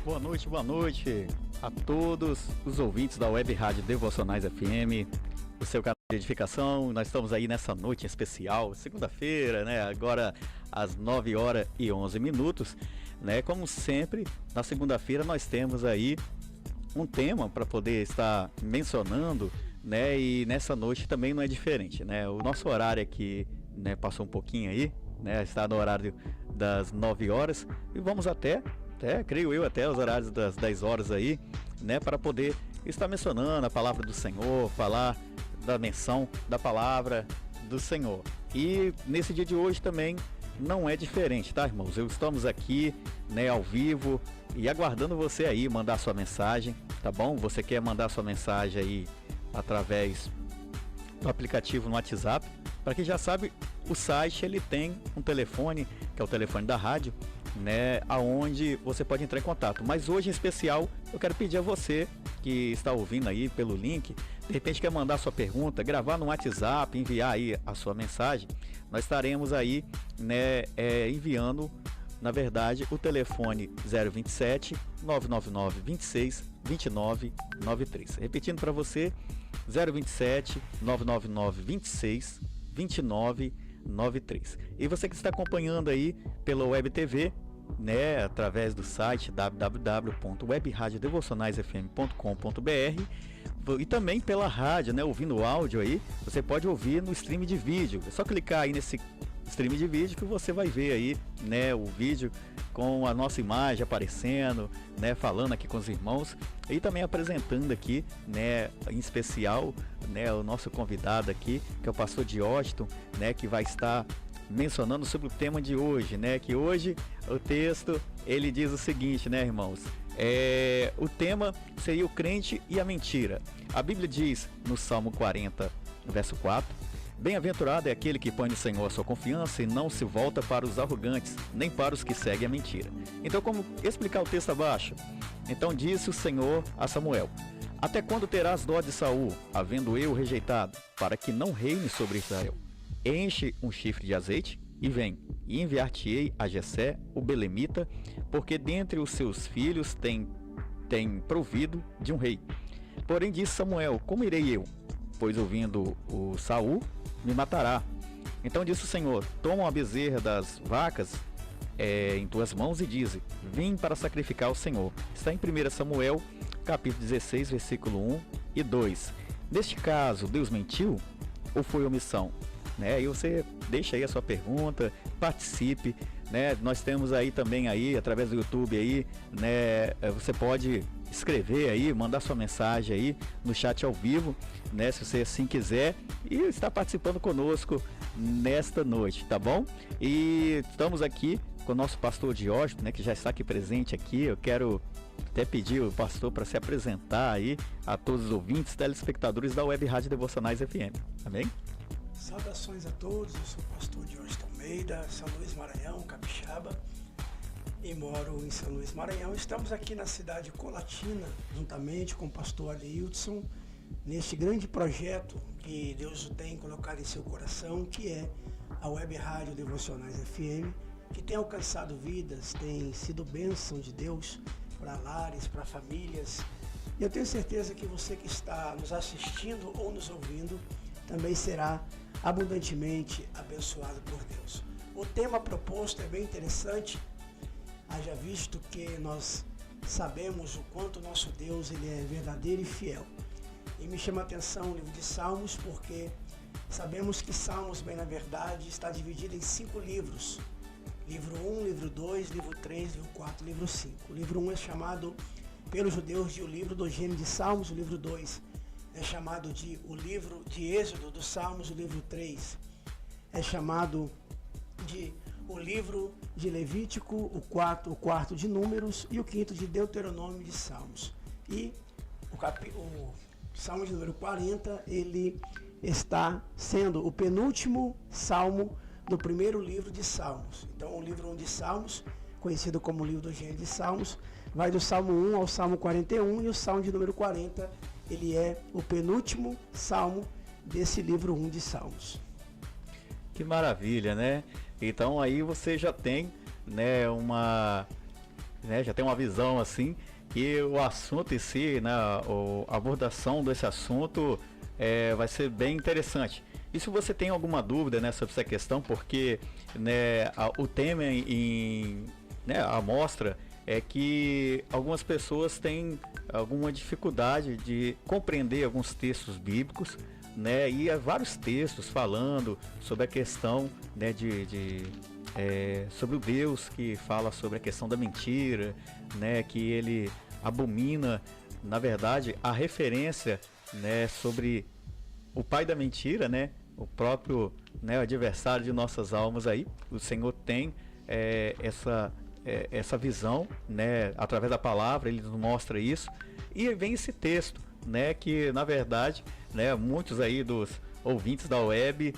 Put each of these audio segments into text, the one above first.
boa noite a todos os ouvintes da Web Rádio Devocionais FM, o seu canal de edificação. Nós estamos aí nessa noite especial, segunda-feira, né? Agora às 9h11, né? Como sempre, na segunda-feira nós temos aí um tema para poder estar mencionando, né? E nessa noite também não é diferente, né? O nosso horário aqui, né, passou um pouquinho aí, né? Está no horário das 9 horas e vamos até creio eu, até os horários das 10 horas aí, né, para poder estar mencionando a palavra do Senhor, falar da menção da palavra do Senhor. E nesse dia de hoje também não é diferente, tá, irmãos? Estamos aqui, né, ao vivo e aguardando você aí mandar sua mensagem, tá bom? Você quer mandar sua mensagem aí através do aplicativo no WhatsApp? Para quem já sabe, o site ele tem um telefone, que é o telefone da rádio, né, aonde você pode entrar em contato. Mas hoje em especial eu quero pedir a você que está ouvindo aí pelo link, de repente quer mandar sua pergunta, gravar no WhatsApp, enviar aí a sua mensagem. Nós estaremos aí, né, enviando, na verdade, o telefone 027 999 26 29 93. Repetindo para você, 027 999 26 29 93. E você que está acompanhando aí pela Web TV, né, através do site www.webradiodevocionaisfm.com.br e também pela rádio, né, ouvindo o áudio aí, você pode ouvir no stream de vídeo. É só clicar aí nesse stream de vídeo que você vai ver aí, né, o vídeo com a nossa imagem aparecendo, né, falando aqui com os irmãos e também apresentando aqui, né, em especial, né, o nosso convidado aqui, que é o pastor Diógenes, né, que vai estar mencionando sobre o tema de hoje, né, que hoje o texto ele diz o seguinte, né, irmãos, o tema seria o crente e a mentira. A Bíblia diz no Salmo 40, verso 4: bem-aventurado é aquele que põe no Senhor a sua confiança e não se volta para os arrogantes, nem para os que seguem a mentira. Então, como explicar o texto abaixo? Então disse o Senhor a Samuel: até quando terás dó de Saul, havendo eu rejeitado, para que não reine sobre Israel? Enche um chifre de azeite e vem, e enviar-te-ei a Jessé, o belemita, porque dentre os seus filhos tem provido de um rei. Porém disse Samuel: como irei eu? Pois ouvindo o Saul, me matará. Então disse o Senhor: toma uma bezerra das vacas em tuas mãos e dize: vim para sacrificar ao Senhor. Está em 1 Samuel, capítulo 16, versículo 1 e 2. Neste caso, Deus mentiu ou foi omissão? Né? E você deixa aí a sua pergunta, participe, né? Nós temos aí também aí, através do YouTube aí, né? Você pode escrever aí, mandar sua mensagem aí no chat ao vivo, né, se você assim quiser, e está participando conosco nesta noite, tá bom? E estamos aqui com o nosso pastor Diógenes, né, que já está aqui presente aqui. Eu quero até pedir o pastor para se apresentar aí a todos os ouvintes, telespectadores da Web Rádio Devocionais FM. Amém? Saudações a todos, eu sou o pastor Diógenes Almeida, São Luís Maranhão, Capixaba, e moro em São Luís Maranhão. Estamos aqui na cidade Colatina, juntamente com o pastor Aleilson, neste grande projeto que Deus tem colocado em seu coração, que é a Web Rádio Devocionais FM, que tem alcançado vidas, tem sido bênção de Deus para lares, para famílias. E eu tenho certeza que você que está nos assistindo ou nos ouvindo também será abundantemente abençoado por Deus. O tema proposto é bem interessante, haja visto que nós sabemos o quanto nosso Deus ele é verdadeiro e fiel. E me chama a atenção o livro de Salmos, porque sabemos que Salmos, bem na verdade, está dividido em 5 livros. Livro 1, livro 2, livro 3, livro 4, livro 5. O livro 1 é chamado pelos judeus de o livro do gênero de Salmos. O livro 2 é chamado de o livro de Êxodo dos Salmos. O livro 3 é chamado de o livro de Levítico, o quarto de Números e o quinto de Deuteronômio de Salmos. E o Salmo de número 40, ele está sendo o penúltimo salmo do primeiro livro de Salmos. Então, o livro 1 de Salmos, conhecido como o livro do gênero de Salmos, vai do Salmo 1 ao Salmo 41, e o Salmo de número 40, ele é o penúltimo salmo desse livro 1 de Salmos. Que maravilha, né? Então aí você já tem, né, uma né, já tem uma visão assim, e o assunto em si, né, a abordação desse assunto vai ser bem interessante. E se você tem alguma dúvida, né, sobre essa questão, porque, né, o tema né, a mostra é que algumas pessoas têm alguma dificuldade de compreender alguns textos bíblicos, né, e há vários textos falando sobre a questão, né, sobre o Deus que fala sobre a questão da mentira, né, que ele abomina, na verdade, a referência, né, sobre o pai da mentira, né, o próprio, né, adversário de nossas almas aí. O Senhor tem essa visão, né, através da palavra, ele nos mostra isso. E vem esse texto, né, que na verdade, né, muitos aí dos ouvintes da web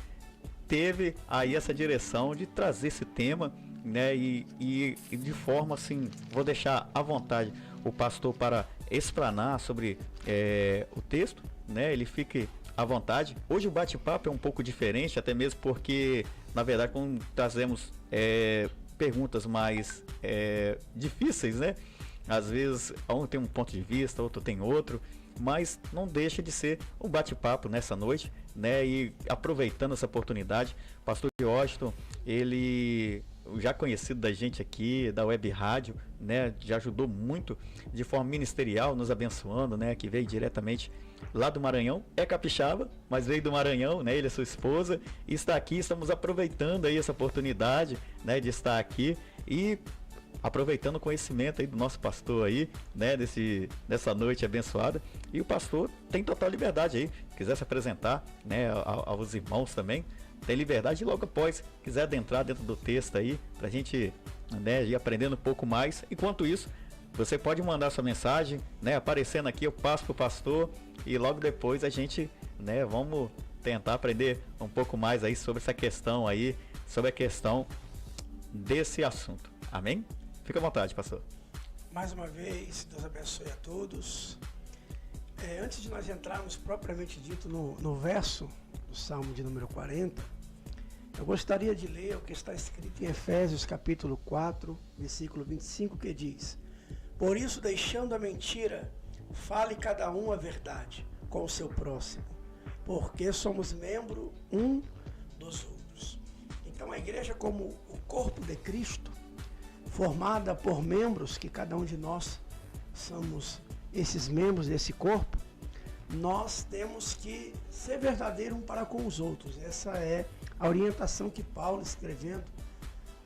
teve aí essa direção de trazer esse tema, né, e de forma assim, vou deixar à vontade o pastor para explanar sobre o texto, né, ele fique à vontade. Hoje o bate-papo é um pouco diferente, até mesmo porque, na verdade, quando trazemos perguntas mais difíceis, né, às vezes um tem um ponto de vista, outro tem outro, mas não deixa de ser um bate-papo nessa noite, né? E aproveitando essa oportunidade, o pastor Washington, ele já conhecido da gente aqui, da Web Rádio, né? Já ajudou muito de forma ministerial, nos abençoando, né? Que veio diretamente lá do Maranhão, é capixaba, mas veio do Maranhão, né? Ele é sua esposa, e está aqui, estamos aproveitando aí essa oportunidade, né? De estar aqui e aproveitando o conhecimento aí do nosso pastor aí, né, dessa noite abençoada. E o pastor tem total liberdade aí, quiser se apresentar, né, aos irmãos também, tem liberdade. E logo após, quiser adentrar dentro do texto aí, pra gente, né, ir aprendendo um pouco mais. Enquanto isso, você pode mandar sua mensagem, né, aparecendo aqui, eu passo pro pastor, e logo depois a gente, né, vamos tentar aprender um pouco mais aí sobre essa questão aí, sobre a questão desse assunto. Amém? Fica à vontade, pastor. Mais uma vez, Deus abençoe a todos. Antes de nós entrarmos propriamente dito no verso do Salmo de número 40, eu gostaria de ler o que está escrito em Efésios capítulo 4, versículo 25, que diz: Por isso, deixando a mentira, fale cada um a verdade com o seu próximo, porque somos membro um dos outros. Então a igreja, como o corpo de Cristo, formada por membros, que cada um de nós somos esses membros desse corpo, nós temos que ser verdadeiro um para com os outros. Essa é a orientação que Paulo, escrevendo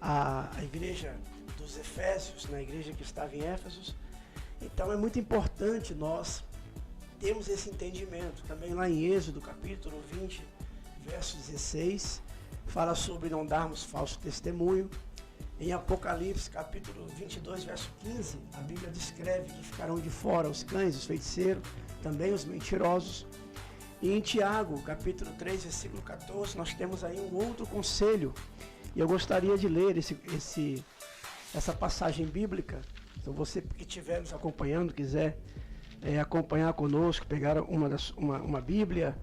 à igreja dos Efésios, na igreja que estava em Éfeso. Então é muito importante nós termos esse entendimento. Também lá em Êxodo, capítulo 20, verso 16, fala sobre não darmos falso testemunho. Em Apocalipse, capítulo 22, verso 15, a Bíblia descreve que ficarão de fora os cães, os feiticeiros, também os mentirosos. E em Tiago, capítulo 3, versículo 14, nós temos aí um outro conselho. E eu gostaria de ler essa passagem bíblica. Então você que estiver nos acompanhando, quiser acompanhar conosco, pegar uma Bíblia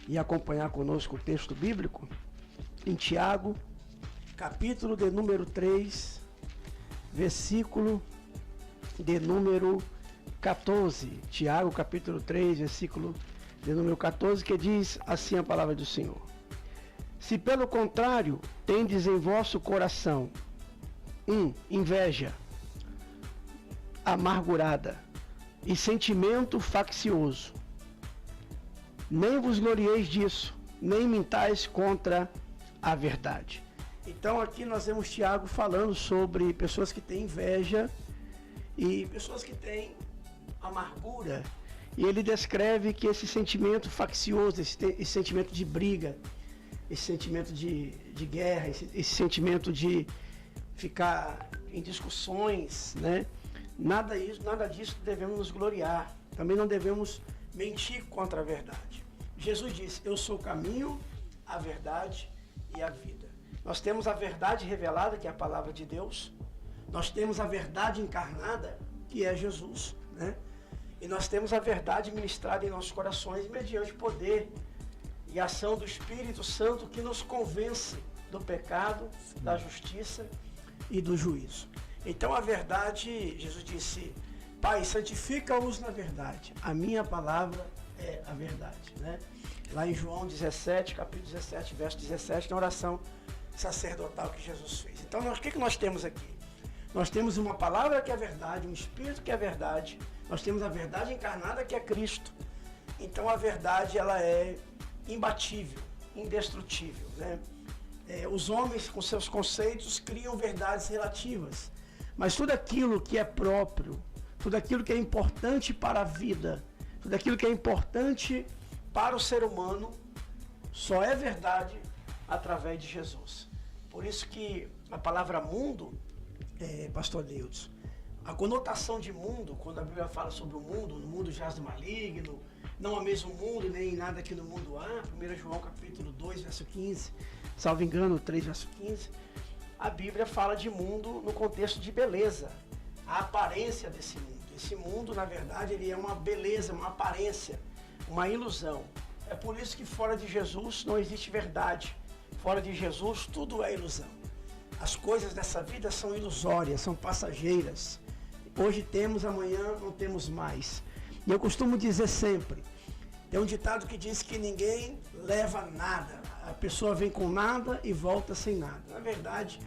e acompanhar conosco o texto bíblico, em Tiago, capítulo de número 3, versículo de número 14. Tiago, capítulo 3, versículo de número 14, que diz assim a palavra do Senhor: Se pelo contrário tendes em vosso coração inveja amargurada e sentimento faccioso, nem vos glorieis disso, nem mintais contra a verdade. Então aqui nós vemos Tiago falando sobre pessoas que têm inveja e pessoas que têm amargura. E ele descreve que esse sentimento faccioso, esse sentimento de briga, esse sentimento de guerra, esse sentimento de ficar em discussões, né? Nada disso devemos nos gloriar. Também não devemos mentir contra a verdade. Jesus disse: Eu sou o caminho, a verdade e a vida. Nós temos a verdade revelada, que é a palavra de Deus. Nós temos a verdade encarnada, que é Jesus, né? E nós temos a verdade ministrada em nossos corações mediante o poder e ação do Espírito Santo, que nos convence do pecado, da justiça e do juízo. Então a verdade, Jesus disse, Pai, santifica-os na verdade. A minha palavra é a verdade, né? Lá em João 17, capítulo 17, verso 17, na oração sacerdotal que Jesus fez. Então, o que nós temos aqui? Nós temos uma palavra que é verdade, um Espírito que é verdade, nós temos a verdade encarnada que é Cristo. Então, a verdade, ela é imbatível, indestrutível, né? Os homens, com seus conceitos, criam verdades relativas, mas tudo aquilo que é próprio, tudo aquilo que é importante para a vida, tudo aquilo que é importante para o ser humano, só é verdade através de Jesus. Por isso que a palavra mundo, pastor Deus, a conotação de mundo, quando a Bíblia fala sobre o mundo jaz do maligno, não há mesmo mundo, nem nada que no mundo há, 1 João capítulo 2, verso 15, salvo engano, 3, verso 15, a Bíblia fala de mundo no contexto de beleza, a aparência desse mundo. Esse mundo, na verdade, ele é uma beleza, uma aparência, uma ilusão. É por isso que fora de Jesus não existe verdade. Fora de Jesus tudo é ilusão. As coisas dessa vida são ilusórias, são passageiras. Hoje temos, amanhã não temos mais. E eu costumo dizer sempre, tem um ditado que diz que ninguém leva nada. A pessoa vem com nada e volta sem nada. Na verdade,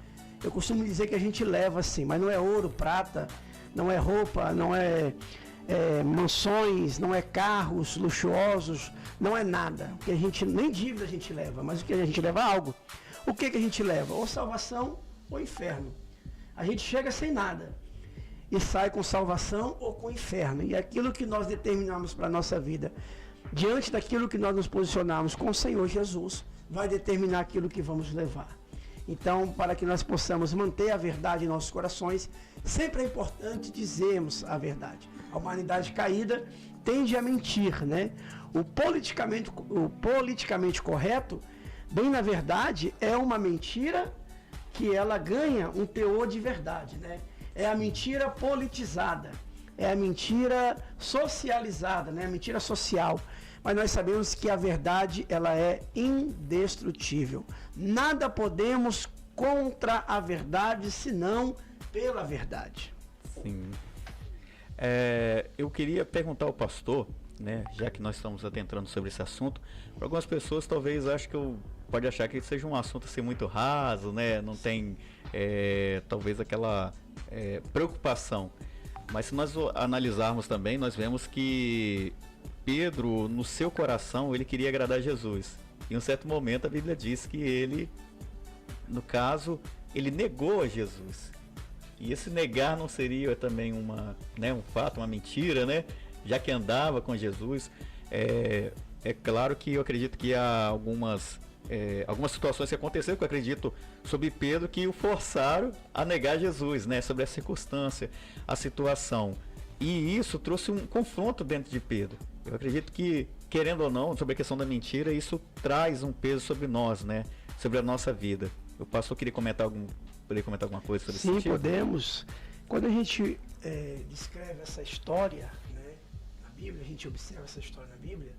eu costumo dizer que a gente leva sim, mas não é ouro, prata, não é roupa, não é mansões, não é carros luxuosos, não é nada. O que a gente, nem dívida a gente leva, mas o que a gente leva é algo. O que a gente leva? Ou salvação ou inferno. A gente chega sem nada e sai com salvação ou com inferno. E aquilo que nós determinamos para a nossa vida, diante daquilo que nós nos posicionamos com o Senhor Jesus, vai determinar aquilo que vamos levar. Então, para que nós possamos manter a verdade em nossos corações, sempre é importante dizermos a verdade. A humanidade caída tende a mentir, né? O politicamente correto, bem na verdade, é uma mentira que ela ganha um teor de verdade, né? É a mentira politizada, é a mentira socializada, né? A mentira social. Mas nós sabemos que a verdade, ela é indestrutível. Nada podemos contra a verdade, senão pela verdade. Sim. Eu queria perguntar ao pastor, né, já que nós estamos adentrando sobre esse assunto, para algumas pessoas talvez pode achar que seja um assunto assim, muito raso, né? Não tem talvez aquela preocupação. Mas se nós analisarmos também, nós vemos que Pedro, no seu coração, ele queria agradar a Jesus. Em um certo momento a Bíblia diz que ele, no caso, ele negou a Jesus. E esse negar não seria também um fato, uma mentira, né? Já que andava com Jesus. É claro que eu acredito que há algumas situações que aconteceram, que eu acredito, sobre Pedro, que o forçaram a negar Jesus, né? Sobre a circunstância, a situação. E isso trouxe um confronto dentro de Pedro. Eu acredito que, querendo ou não, sobre a questão da mentira, isso traz um peso sobre nós, né? Sobre a nossa vida. O pastor queria comentar alguma coisa sobre isso? Sim, podemos. Quando a gente descreve essa história, né, na Bíblia, a gente observa essa história na Bíblia,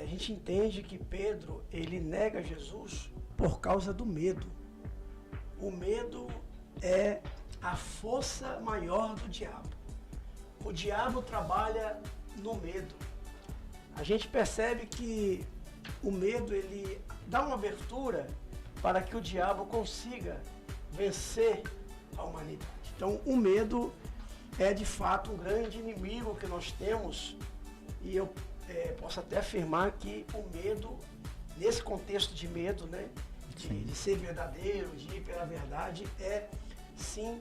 a gente entende que Pedro, ele nega Jesus por causa do medo. O medo é a força maior do diabo. O diabo trabalha no medo. A gente percebe que o medo, ele dá uma abertura para que o diabo consiga vencer a humanidade. Então, o medo é de fato um grande inimigo que nós temos, e eu posso até afirmar que o medo, nesse contexto de medo, né, de ser verdadeiro, de ir pela verdade, sim,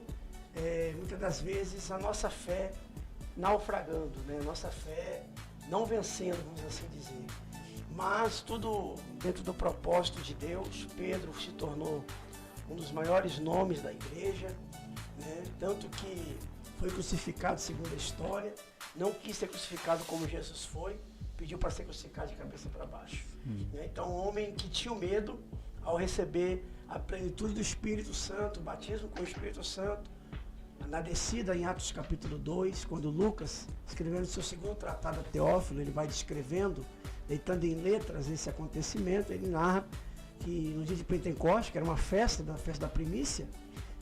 muitas das vezes a nossa fé naufragando, né? Nossa fé não vencendo, vamos assim dizer. Mas tudo dentro do propósito de Deus. Pedro se tornou um dos maiores nomes da igreja, né? Tanto que foi crucificado segundo a história, não quis ser crucificado como Jesus foi, pediu para ser crucificado de cabeça para baixo. Né? Então, um homem que tinha medo, ao receber a plenitude do Espírito Santo, o batismo com o Espírito Santo, na descida em Atos capítulo 2, quando Lucas, escrevendo seu segundo tratado a Teófilo, ele vai descrevendo, deitando em letras esse acontecimento, ele narra que no dia de Pentecostes, que era uma festa da primícia,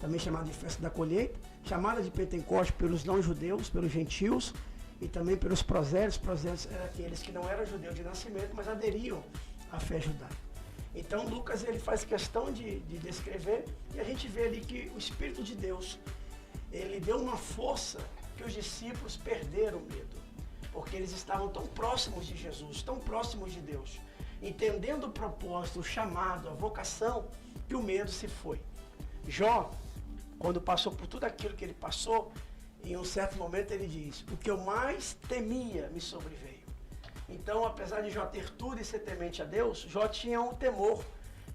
também chamada de festa da colheita, chamada de Pentecostes pelos não-judeus, pelos gentios e também pelos prosélitos. Prosélitos eram aqueles que não eram judeus de nascimento, mas aderiam à fé judaica. Então Lucas ele faz questão de descrever, e a gente vê ali que o Espírito de Deus, ele deu uma força que os discípulos perderam o medo, porque eles estavam tão próximos de Jesus, tão próximos de Deus, entendendo o propósito, o chamado, a vocação, que o medo se foi. Jó, quando passou por tudo aquilo que ele passou, em um certo momento ele diz: o que eu mais temia me sobreveio. Então, apesar de Jó ter tudo e ser temente a Deus, Jó tinha um temor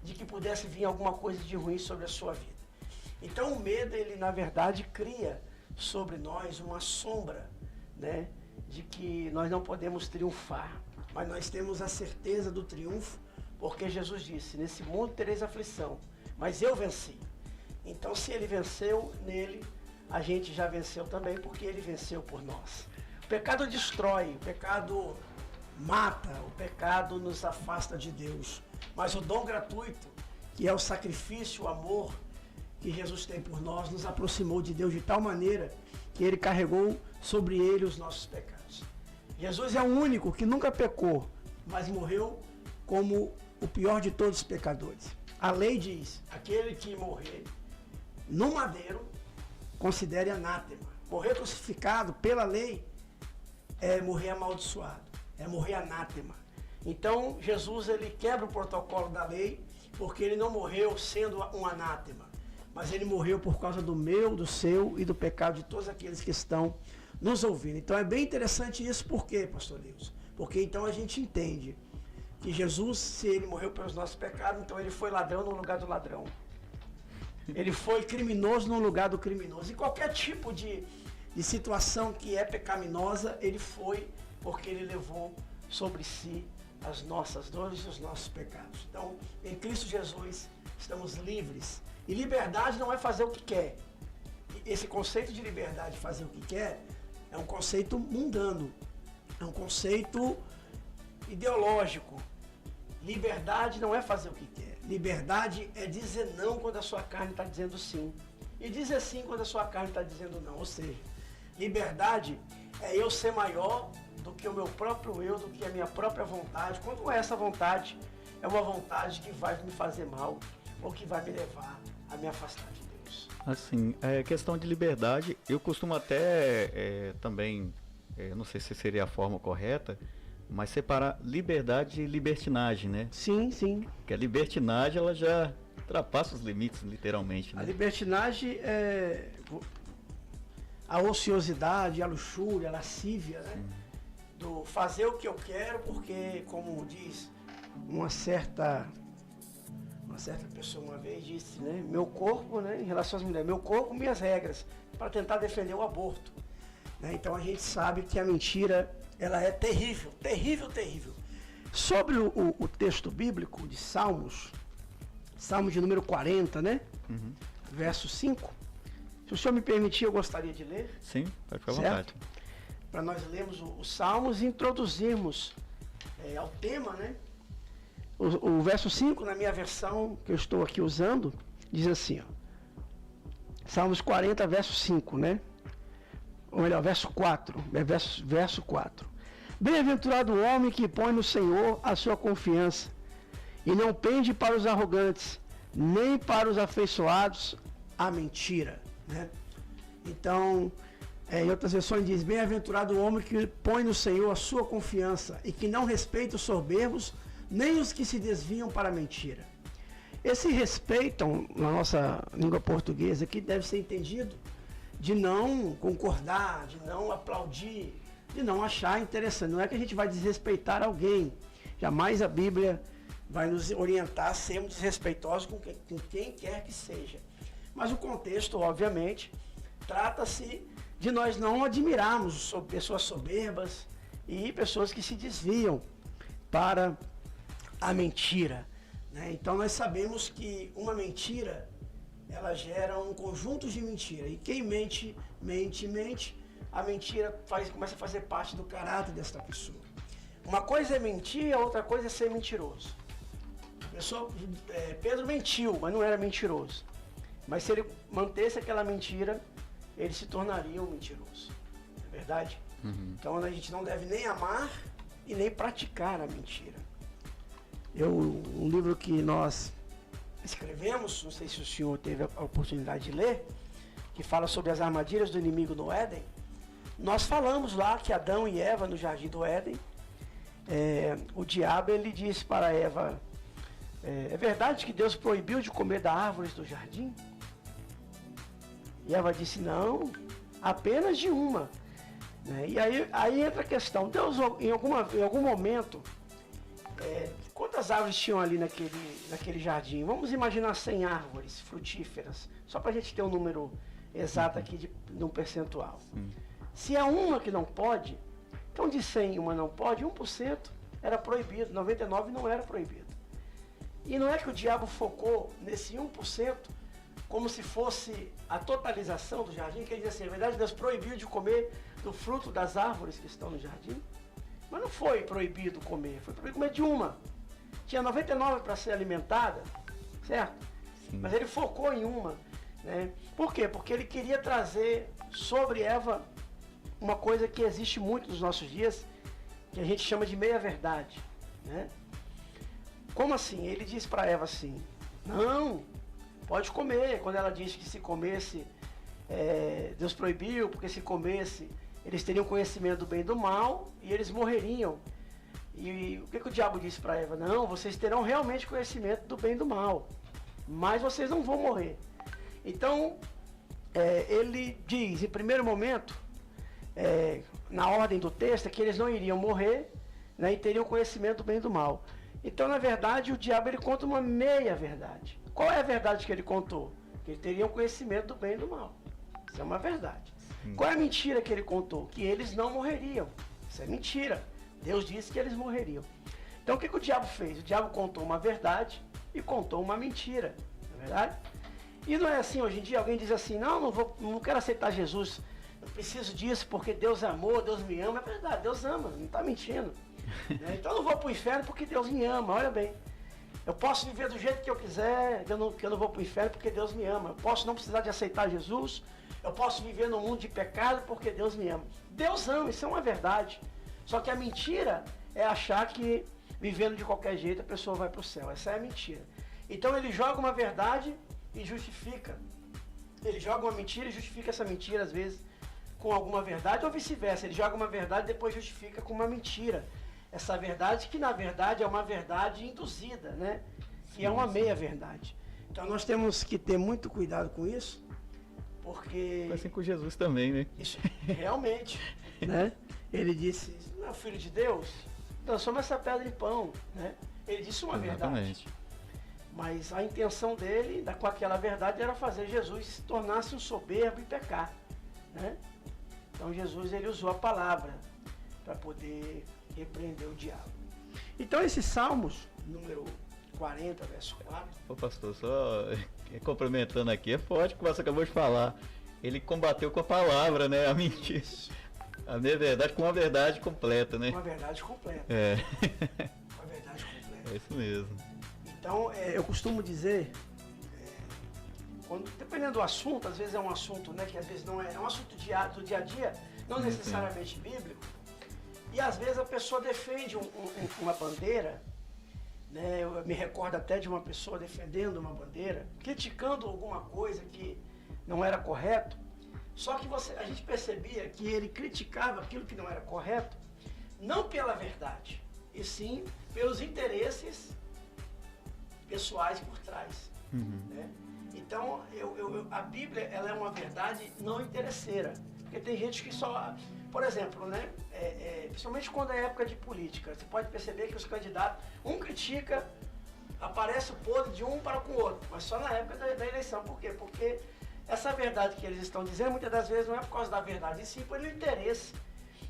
de que pudesse vir alguma coisa de ruim sobre a sua vida. Então, o medo, ele na verdade cria sobre nós uma sombra, né, de que nós não podemos triunfar, mas nós temos a certeza do triunfo, porque Jesus disse: nesse mundo tereis aflição, mas eu venci. Então, se ele venceu, nele a gente já venceu também, porque ele venceu por nós. O pecado destrói, o pecado mata, o pecado nos afasta de Deus. Mas o dom gratuito, que é o sacrifício, o amor que Jesus tem por nós, nos aproximou de Deus de tal maneira que ele carregou sobre ele os nossos pecados. Jesus é o único que nunca pecou, mas morreu como o pior de todos os pecadores. A lei diz: aquele que morrer no madeiro, considere anátema. Morrer crucificado pela lei é morrer amaldiçoado, é morrer anátema. Então Jesus ele quebra o protocolo da lei, porque ele não morreu sendo um anátema, mas ele morreu por causa do meu, do seu e do pecado de todos aqueles que estão nos ouvindo. Então é bem interessante isso. Por quê, pastor Deus? Porque então a gente entende que Jesus, se ele morreu pelos nossos pecados, então ele foi ladrão no lugar do ladrão. Ele foi criminoso no lugar do criminoso. E qualquer tipo de situação que é pecaminosa, ele foi, porque ele levou sobre si as nossas dores e os nossos pecados. Então, em Cristo Jesus, estamos livres. E liberdade não é fazer o que quer. Esse conceito de liberdade, fazer o que quer, é um conceito mundano. É um conceito ideológico. Liberdade não é fazer o que quer. Liberdade é dizer não quando a sua carne está dizendo sim. E dizer sim quando a sua carne está dizendo não. Ou seja, liberdade é eu ser maior do que o meu próprio eu, do que a minha própria vontade. Quando essa vontade é uma vontade que vai me fazer mal ou que vai me levar a me afastar de Deus. Assim, questão de liberdade, eu costumo até também, não sei se seria a forma correta, mas separar liberdade e libertinagem, né? Sim, sim. Porque a libertinagem, ela já ultrapassa os limites, literalmente, né? A libertinagem é a ociosidade, a luxúria, a lascívia, né? Do fazer o que eu quero, porque, como diz uma certa pessoa uma vez, disse, né? Meu corpo, né? Em relação às mulheres, meu corpo, minhas regras, para tentar defender o aborto. Né? Então a gente sabe que a mentira, ela é terrível, terrível, terrível. Sobre o texto bíblico de Salmos, Salmo de número 40, né? Uhum. Verso 5. Se o senhor me permitir, eu gostaria de ler. Sim, pode ficar à vontade. Para nós lermos os Salmos e introduzirmos ao tema, né? O verso 5, na minha versão, que eu estou aqui usando, diz assim, ó. Salmos 40, verso 5, né? Ou melhor, verso 4. Verso 4. Bem-aventurado o homem que põe no Senhor a sua confiança, e não pende para os arrogantes, nem para os afeiçoados à mentira. Né? Então, em outras versões diz: bem-aventurado o homem que põe no Senhor a sua confiança, e que não respeita os soberbos, nem os que se desviam para a mentira. Esse respeitam, na nossa língua portuguesa, aqui deve ser entendido de não concordar, de não aplaudir, de não achar interessante. Não é que a gente vai desrespeitar alguém. Jamais a Bíblia vai nos orientar a sermos desrespeitosos com quem quer que seja. Mas o contexto, obviamente, trata-se de nós não admirarmos pessoas soberbas e pessoas que se desviam para a mentira. Né? Então nós sabemos que uma mentira, ela gera um conjunto de mentira. E quem mente, a mentira começa a fazer parte do caráter desta pessoa. Uma coisa é mentir, a outra coisa é ser mentiroso. Pedro mentiu, mas não era mentiroso. Mas se ele mantesse aquela mentira, ele se tornaria um mentiroso. Não é verdade? Então a gente não deve nem amar e nem praticar a mentira. Um livro que nós escrevemos, não sei se o senhor teve a oportunidade de ler, que fala sobre as armadilhas do inimigo no Éden. Nós falamos lá que Adão e Eva no jardim do Éden, o diabo ele disse para Eva, é verdade que Deus proibiu de comer das árvores do jardim? E Eva disse, não, apenas de uma. E aí entra a questão, Deus em algum momento, quantas árvores tinham ali naquele jardim? Vamos imaginar 100 árvores frutíferas, só para a gente ter um número exato aqui de um percentual. Se é uma que não pode, então de 100 uma não pode, 1% era proibido, 99% não era proibido. E não é que o diabo focou nesse 1% como se fosse a totalização do jardim, que ele diz assim, na verdade Deus proibiu de comer do fruto das árvores que estão no jardim, mas não foi proibido comer, foi proibido comer de uma. Tinha 99 para ser alimentada, certo? Sim. Mas ele focou em uma, né? Por quê? Porque ele queria trazer sobre Eva uma coisa que existe muito nos nossos dias, que a gente chama de meia-verdade, né? Como assim? Ele disse para Eva assim, não, pode comer. Quando ela disse que se comesse, Deus proibiu, porque se comesse, eles teriam conhecimento do bem e do mal e eles morreriam. E o que o diabo disse para Eva? Não, vocês terão realmente conhecimento do bem e do mal, mas vocês não vão morrer. Então, ele diz, em primeiro momento, na ordem do texto, que eles não iriam morrer, né, e teriam conhecimento do bem e do mal. Então, na verdade, o diabo ele conta uma meia-verdade. Qual é a verdade que ele contou? Que eles teriam conhecimento do bem e do mal. Isso é uma verdade. Qual é a mentira que ele contou? Que eles não morreriam. Isso é mentira. Deus disse que eles morreriam. Então, o que o diabo fez? O diabo contou uma verdade e contou uma mentira. Não é verdade? E não é assim hoje em dia, alguém diz assim, não quero aceitar Jesus, não preciso disso porque Deus amou, Deus me ama. É verdade, Deus ama, não está mentindo. Então eu não vou para o inferno porque Deus me ama, olha bem. Eu posso viver do jeito que eu quiser, que eu não vou para o inferno porque Deus me ama. Eu posso não precisar de aceitar Jesus, eu posso viver num mundo de pecado porque Deus me ama. Deus ama, isso é uma verdade. Só que a mentira é achar que vivendo de qualquer jeito a pessoa vai para o céu. Essa é a mentira. Então ele joga uma verdade e justifica. Ele joga uma mentira e justifica essa mentira, às vezes, com alguma verdade, ou vice-versa. Ele joga uma verdade e depois justifica com uma mentira. Essa verdade que, na verdade, é uma verdade induzida, né? Que é uma meia-verdade. Então nós temos que ter muito cuidado com isso, porque... Foi assim com Jesus também, né? Isso, realmente, né? Ele disse, não é o Filho de Deus? Transforma essa pedra em pão, né? Ele disse uma verdade. Mas a intenção dele, com aquela verdade, era fazer Jesus se tornasse um soberbo e pecar, né? Então Jesus, ele usou a palavra para poder repreender o diabo. Então esses Salmos, número 40, verso 4... Ô pastor, só complementando aqui, é forte o que você acabou de falar. Ele combateu com a palavra, né? A mentira. A minha verdade com uma verdade completa, né? Uma verdade completa. Uma verdade completa. É isso mesmo. Então, eu costumo dizer, dependendo do assunto, às vezes é um assunto, né, que às vezes não é um assunto do dia a dia, não necessariamente bíblico, e às vezes a pessoa defende uma bandeira, né, eu me recordo até de uma pessoa defendendo uma bandeira, criticando alguma coisa que não era correto, só que a gente percebia que ele criticava aquilo que não era correto, não pela verdade, e sim pelos interesses pessoais por trás, né? Então, a Bíblia, ela é uma verdade não interesseira, porque tem gente que só, por exemplo, né, principalmente quando é época de política, você pode perceber que os candidatos, um critica, aparece o podre de um para com o outro, mas só na época da eleição. Por quê? Porque essa verdade que eles estão dizendo, muitas das vezes não é por causa da verdade, e sim pelo interesse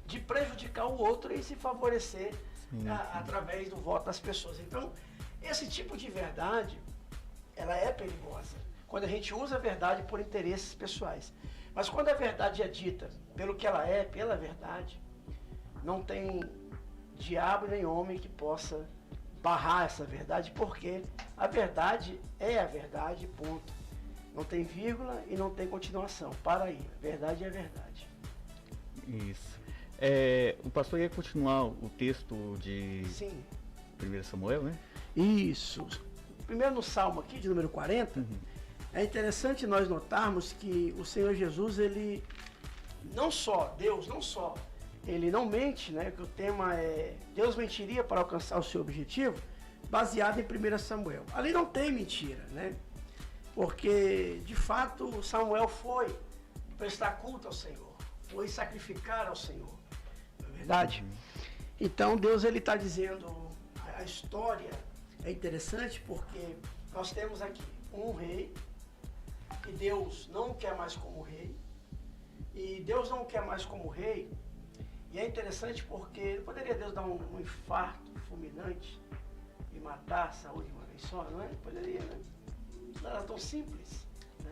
de prejudicar o outro e se favorecer através do voto das pessoas. Então, esse tipo de verdade, ela é perigosa, quando a gente usa a verdade por interesses pessoais. Mas quando a verdade é dita pelo que ela é, pela verdade, não tem diabo nem homem que possa barrar essa verdade, porque a verdade é a verdade, ponto. Não tem vírgula e não tem continuação. Para aí. Verdade é verdade. Isso. O pastor ia continuar o texto de Sim. 1 Samuel, né? Isso. Primeiro no Salmo aqui, de número 40, é interessante nós notarmos que o Senhor Jesus, ele ele não mente, né? Que o tema é Deus mentiria para alcançar o seu objetivo, baseado em 1 Samuel. Ali não tem mentira, né? Porque, de fato, Samuel foi prestar culto ao Senhor, foi sacrificar ao Senhor, não é verdade? Então, Deus ele está dizendo, a história é interessante porque nós temos aqui um rei, que Deus não quer mais como rei, e Deus não quer mais como rei, e é interessante porque poderia Deus dar um infarto fulminante e matar Saúl de uma vez só, não é? Poderia, né? Não era tão simples, né?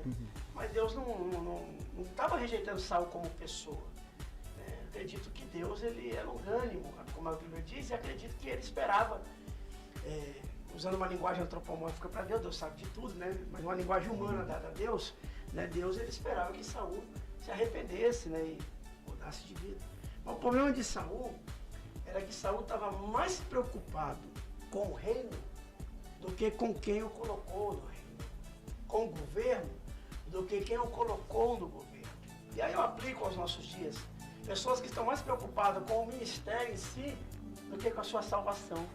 Mas Deus não estava rejeitando Saúl como pessoa. Né? Acredito que Deus ele é longânimo, como a Bíblia diz, e acredito que ele esperava, usando uma linguagem antropomórfica para Deus, Deus sabe de tudo, né? Mas uma linguagem humana dada a Deus, né? Deus ele esperava que Saúl se arrependesse, né? E mudasse de vida. Mas o problema de Saúl era que Saúl estava mais preocupado com o reino do que com quem o colocou no reino. Com o governo do que quem o colocou no governo. E aí eu aplico aos nossos dias. Pessoas que estão mais preocupadas com o ministério em si do que com a sua salvação.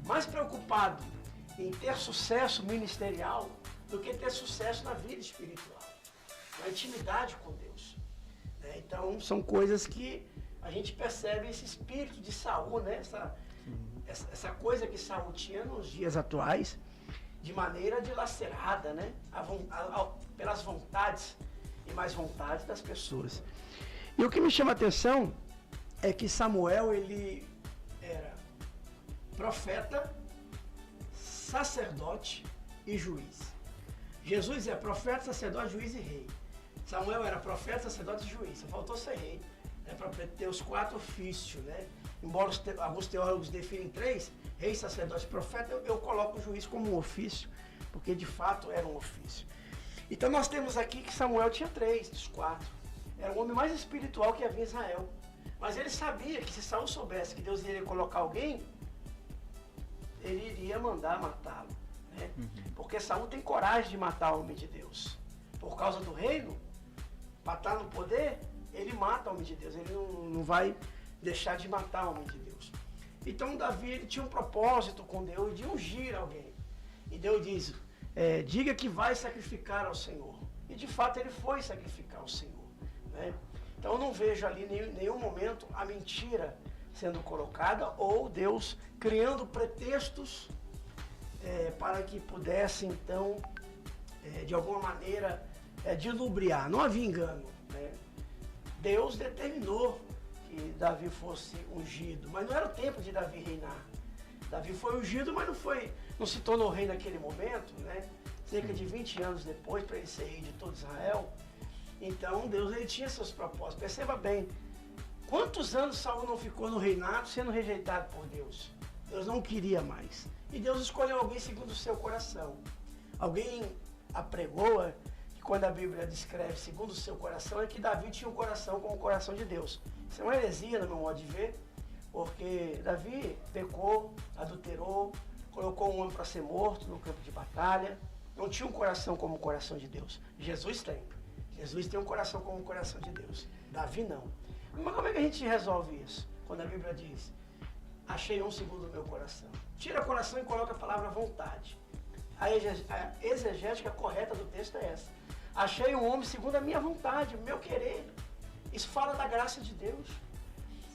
Mais preocupado em ter sucesso ministerial do que ter sucesso na vida espiritual, na intimidade com Deus. Então são coisas que a gente percebe esse espírito de Saúl, né? Essa coisa que Saúl tinha nos dias atuais, de maneira dilacerada, né? Pelas vontades e mais vontades das pessoas. E o que me chama a atenção é que Samuel, ele era profeta, sacerdote e juiz. Jesus é profeta, sacerdote, juiz e rei. Samuel era profeta, sacerdote e juiz. Só faltou ser rei, né? Para ter os 4 ofícios, né? Embora alguns teólogos definem 3, rei, sacerdote e profeta, eu coloco o juiz como um ofício, porque de fato era um ofício. Então nós temos aqui que Samuel tinha 3 dos 4. Era o homem mais espiritual que havia em Israel. Mas ele sabia que se Saul soubesse que Deus iria colocar alguém, ele iria mandar matá-lo, né? Porque Saul tem coragem de matar o homem de Deus. Por causa do reino, para estar no poder, ele mata o homem de Deus. Ele não vai deixar de matar o homem de Deus. Então Davi ele tinha um propósito com Deus de ungir alguém. E Deus diz, diga que vai sacrificar ao Senhor. E de fato ele foi sacrificar ao Senhor, né? Então eu não vejo ali em nenhum momento a mentira sendo colocada ou Deus criando pretextos para que pudesse então de alguma maneira dilubriar. Não havia engano, né? Deus determinou que Davi fosse ungido, mas não era o tempo de Davi reinar. Davi foi ungido, mas não se tornou rei naquele momento, né? Cerca de 20 anos depois, para ele ser rei de todo Israel. Então Deus ele tinha seus propósitos. Perceba bem, quantos anos Saul não ficou no reinado sendo rejeitado por Deus? Deus não queria mais. E Deus escolheu alguém segundo o seu coração. Alguém apregoa que quando a Bíblia descreve segundo o seu coração, é que Davi tinha um coração como o coração de Deus. Isso é uma heresia, no meu modo de ver, porque Davi pecou, adulterou, colocou um homem para ser morto no campo de batalha. Não tinha um coração como o coração de Deus. Jesus tem. Jesus tem um coração como o coração de Deus. Davi não. Mas como é que a gente resolve isso? Quando a Bíblia diz, achei um segundo o meu coração. Tira o coração e coloca a palavra vontade. A exegética correta do texto é essa. Achei um homem segundo a minha vontade, o meu querer. Isso fala da graça de Deus.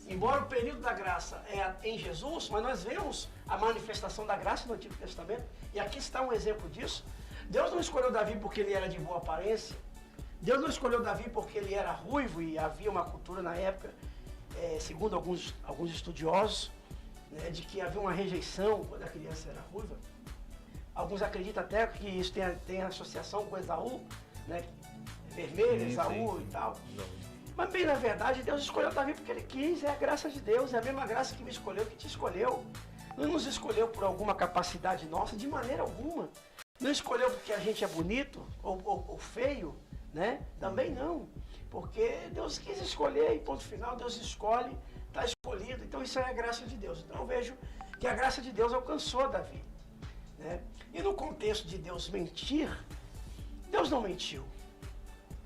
Embora o período da graça é em Jesus, mas nós vemos a manifestação da graça no Antigo Testamento. E aqui está um exemplo disso. Deus não escolheu Davi porque ele era de boa aparência. Deus não escolheu Davi porque ele era ruivo e havia uma cultura na época, segundo alguns estudiosos, né, de que havia uma rejeição quando a criança era ruiva. Alguns acreditam até que isso tem associação com Esaú, né, vermelho, Esaú e tal. Mas bem, na verdade, Deus escolheu Davi porque ele quis, é a graça de Deus, é a mesma graça que me escolheu, que te escolheu. Não nos escolheu por alguma capacidade nossa, de maneira alguma. Não escolheu porque a gente é bonito ou feio, né? Também não. Porque Deus quis escolher e ponto final, Deus escolhe, está escolhido. Então isso é a graça de Deus. Então eu vejo que a graça de Deus alcançou Davi, né? E no contexto de Deus mentir, Deus não mentiu,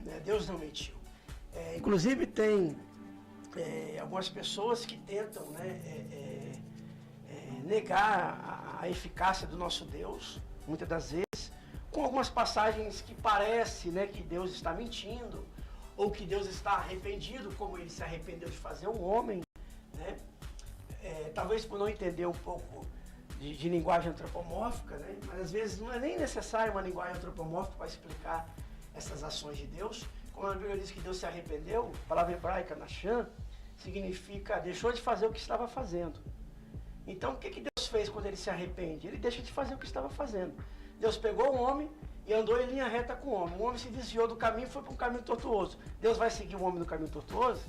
né? Deus não mentiu. Inclusive tem algumas pessoas que tentam, né, negar a eficácia do nosso Deus, muitas das vezes, com algumas passagens que parece, né, que Deus está mentindo, ou que Deus está arrependido, como ele se arrependeu de fazer um homem, né? Talvez por não entender um pouco de linguagem antropomórfica, né? Mas às vezes não é nem necessário uma linguagem antropomórfica para explicar essas ações de Deus. Como a Bíblia diz que Deus se arrependeu, a palavra hebraica, Nasham, significa deixou de fazer o que estava fazendo. Então o que Deus fez quando ele se arrepende? Ele deixa de fazer o que estava fazendo. Deus pegou o homem e andou em linha reta com o homem. O homem se desviou do caminho e foi para um caminho tortuoso. Deus vai seguir o homem no caminho tortuoso?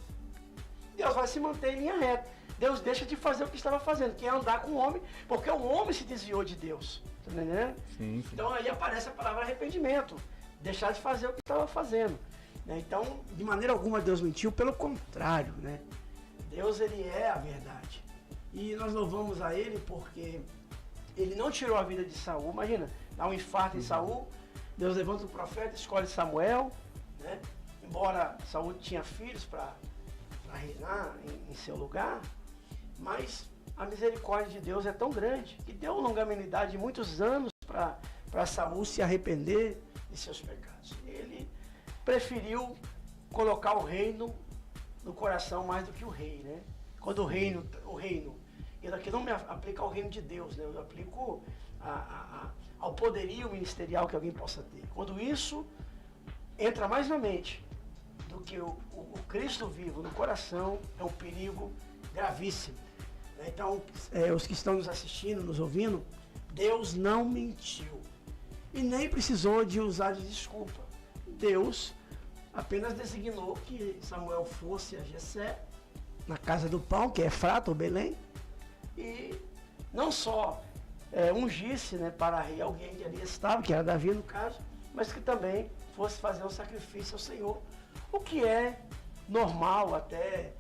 Deus vai se manter em linha reta. Deus deixa de fazer o que estava fazendo, que é andar com o homem, porque o homem se desviou de Deus. Tá entendendo? Sim. Então aí aparece a palavra arrependimento. Deixar de fazer o que estava fazendo. Então, de maneira alguma Deus mentiu, pelo contrário, né? Deus, ele é a verdade. E nós louvamos a ele porque ele não tirou a vida de Saul. Imagina, dá um infarto em Saul, Deus levanta o profeta, escolhe Samuel, né? Embora Saul tinha filhos para reinar em seu lugar, mas a misericórdia de Deus é tão grande que deu longanimidade de muitos anos para Saul se arrepender de seus pecados. Ele preferiu colocar o reino no coração mais do que o rei, né? Quando o reino, eu aqui não me aplico ao reino de Deus, né? Eu aplico ao poderio ministerial que alguém possa ter. Quando isso entra mais na mente do que o Cristo vivo no coração, é um perigo gravíssimo. Então, os que estão nos assistindo, nos ouvindo, Deus não mentiu e nem precisou de usar de desculpa. Deus apenas designou que Samuel fosse a Jessé, na casa do pão, que é Efrata ou Belém, e não só ungisse, né, para rei alguém que ali estava, que era Davi no caso, mas que também fosse fazer um sacrifício ao Senhor, o que é normal, até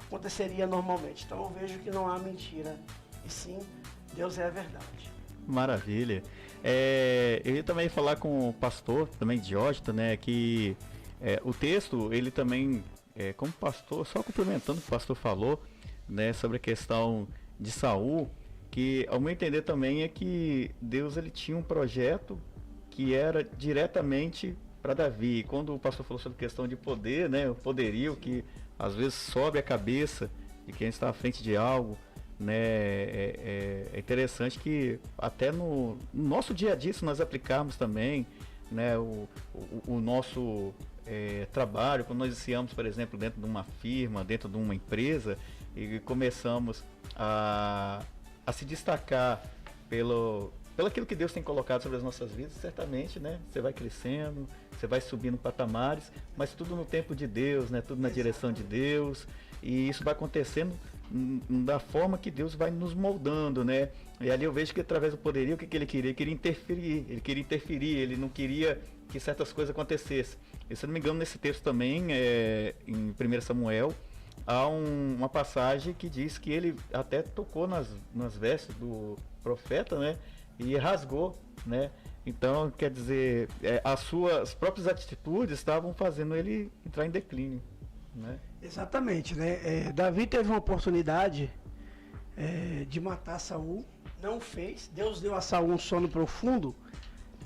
aconteceria normalmente. Então eu vejo que não há mentira, e sim, Deus é a verdade. Maravilha. Eu ia também falar com o pastor, também Diógenes, né, que o texto, ele também, como pastor, só complementando o que o pastor falou, né, sobre a questão de Saul, que ao meu entender também é que Deus, ele tinha um projeto que era diretamente para Davi. Quando o pastor falou sobre a questão de poder, né, o poderio que às vezes sobe a cabeça de quem está à frente de algo, né, é interessante que até no nosso dia a dia, se nós aplicarmos também, né, o nosso trabalho, quando nós iniciamos, por exemplo, dentro de uma firma, dentro de uma empresa, e começamos a se destacar pelo aquilo que Deus tem colocado sobre as nossas vidas, certamente, né, você vai crescendo, você vai subindo patamares, mas tudo no tempo de Deus, né, tudo na direção de Deus, e isso vai acontecendo da forma que Deus vai nos moldando, né? E ali eu vejo que através do poderio, o que ele queria? Ele queria interferir, ele não queria que certas coisas acontecessem. E se não me engano, nesse texto também, em 1 Samuel, há uma passagem que diz que ele até tocou nas vestes do profeta, né? E rasgou, né? Então, quer dizer, as suas próprias atitudes estavam fazendo ele entrar em declínio, né? Exatamente, né? Davi teve uma oportunidade de matar Saul, não fez. Deus deu a Saul um sono profundo.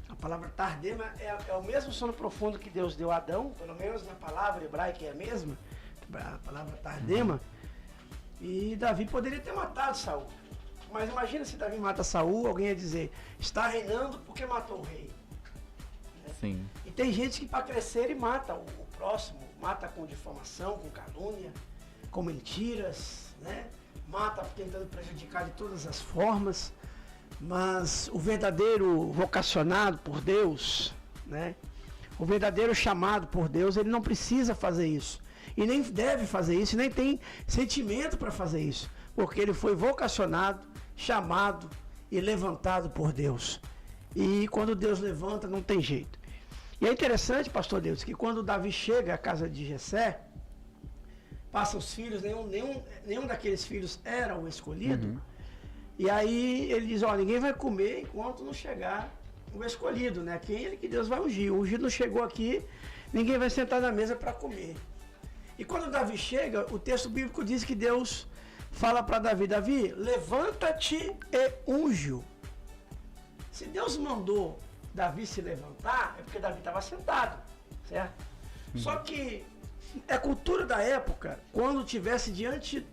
A palavra tardema é o mesmo sono profundo que Deus deu a Adão, pelo menos na palavra hebraica é a mesma, a palavra tardema. E Davi poderia ter matado Saul. Mas imagina se Davi mata Saul, alguém ia dizer, está reinando porque matou o rei. Sim. E tem gente que para crescer ele mata o próximo, mata com difamação, com calúnia, com mentiras, né? Mata tentando prejudicar de todas as formas. Mas o verdadeiro vocacionado por Deus, né? O verdadeiro chamado por Deus, ele não precisa fazer isso. E nem deve fazer isso, e nem tem sentimento para fazer isso. Porque ele foi vocacionado, chamado e levantado por Deus. E quando Deus levanta, não tem jeito. E é interessante, pastor Deus, que quando Davi chega à casa de Jessé, passa os filhos, nenhum daqueles filhos era o escolhido. E aí ele diz, ó, ninguém vai comer enquanto não chegar o escolhido, né? Quem é que Deus vai ungir. O ungido não chegou aqui, ninguém vai sentar na mesa para comer. E quando Davi chega, o texto bíblico diz que Deus fala para Davi, Davi, levanta-te e unge-o. Se Deus mandou Davi se levantar, é porque Davi estava sentado, certo? Só que é cultura da época, quando tivesse diante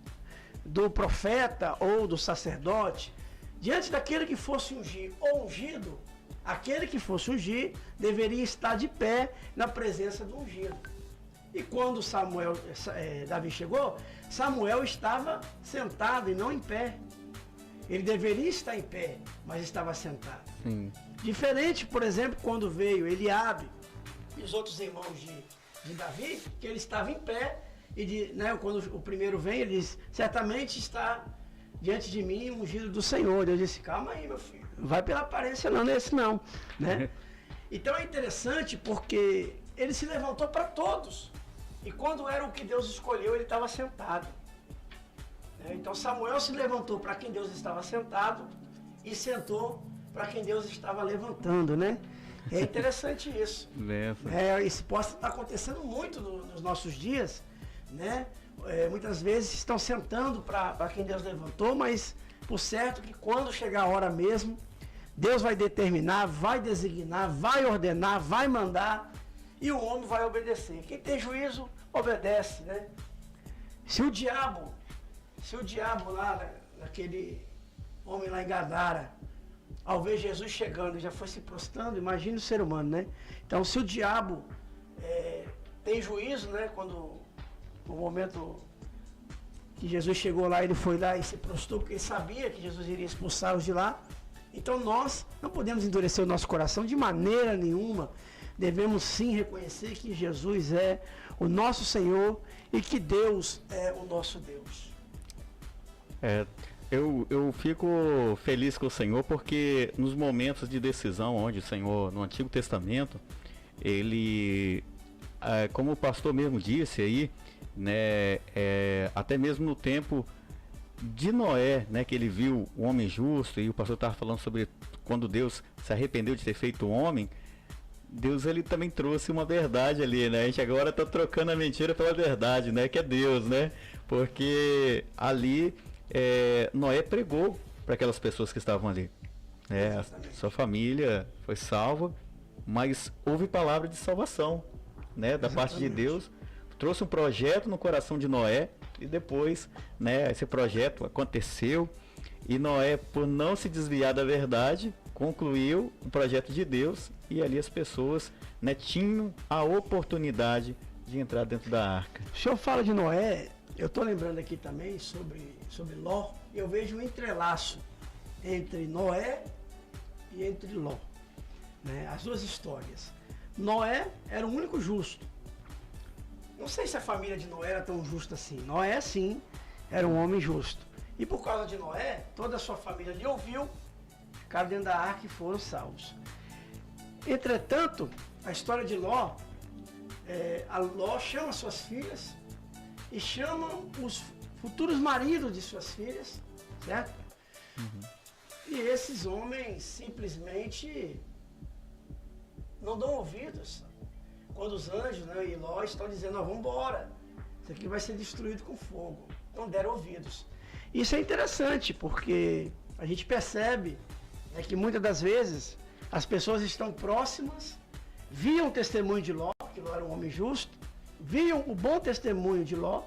do profeta ou do sacerdote, diante daquele que fosse ungir ou ungido, aquele que fosse ungir deveria estar de pé na presença do ungido. E quando Davi chegou, Samuel estava sentado e não em pé. Ele deveria estar em pé, mas estava sentado. Sim. Diferente, por exemplo, quando veio Eliabe e os outros irmãos de Davi, que ele estava em pé, e quando o primeiro vem, ele diz, certamente está diante de mim o ungido do Senhor. Deus disse, calma aí, meu filho, não vai pela aparência não, não é esse não. Né? Então é interessante porque ele se levantou para todos. E quando era o que Deus escolheu, ele estava sentado. Então Samuel se levantou para quem Deus estava sentado e sentou para quem Deus estava levantando, né? É interessante isso. Isso pode estar acontecendo muito nos nossos dias, né? Muitas vezes estão sentando para quem Deus levantou, mas por certo que quando chegar a hora mesmo, Deus vai determinar, vai designar, vai ordenar, vai mandar e o homem vai obedecer. Quem tem juízo, obedece, né? Se o diabo lá, naquele homem lá em Gadara, ao ver Jesus chegando, já foi se prostrando, imagina o ser humano, né? Então, se o diabo tem juízo, né? Quando no momento que Jesus chegou lá, ele foi lá e se prostrou, porque ele sabia que Jesus iria expulsá-los de lá. Então, nós não podemos endurecer o nosso coração de maneira nenhuma. Devemos sim reconhecer que Jesus é o nosso Senhor e que Deus é o nosso Deus. Eu fico feliz com o Senhor porque nos momentos de decisão onde o Senhor, no Antigo Testamento, ele, como o pastor mesmo disse aí, né, até mesmo no tempo de Noé, né, que ele viu o homem justo, e o pastor estava falando sobre quando Deus se arrependeu de ter feito o homem, Deus ele também trouxe uma verdade ali, né? A gente agora está trocando a mentira pela verdade, né? Que é Deus, né? Porque ali Noé pregou para aquelas pessoas que estavam ali. Sua família foi salva, mas houve palavra de salvação, né? Da parte de Deus. Trouxe um projeto no coração de Noé e depois, né? Esse projeto aconteceu e Noé, por não se desviar da verdade, concluiu um projeto de Deus e ali as pessoas, né, tinham a oportunidade de entrar dentro da arca. O senhor fala de Noé, eu estou lembrando aqui também sobre Ló, eu vejo um entrelaço entre Noé e entre Ló, né? As duas histórias. Noé era o único justo. Não sei se a família de Noé era tão justa assim. Noé, sim, era um homem justo. E por causa de Noé, toda a sua família lhe ouviu, ficaram dentro da arca e foram salvos. Entretanto, a história de Ló, a Ló chama suas filhas e chama os futuros maridos de suas filhas, certo? E esses homens simplesmente não dão ouvidos. Quando os anjos, né, e Ló estão dizendo, vamos embora, isso aqui vai ser destruído com fogo. Não deram ouvidos. Isso é interessante, porque a gente percebe, né, que muitas das vezes as pessoas estão próximas, viam o testemunho de Ló, que Ló era um homem justo, viam o bom testemunho de Ló,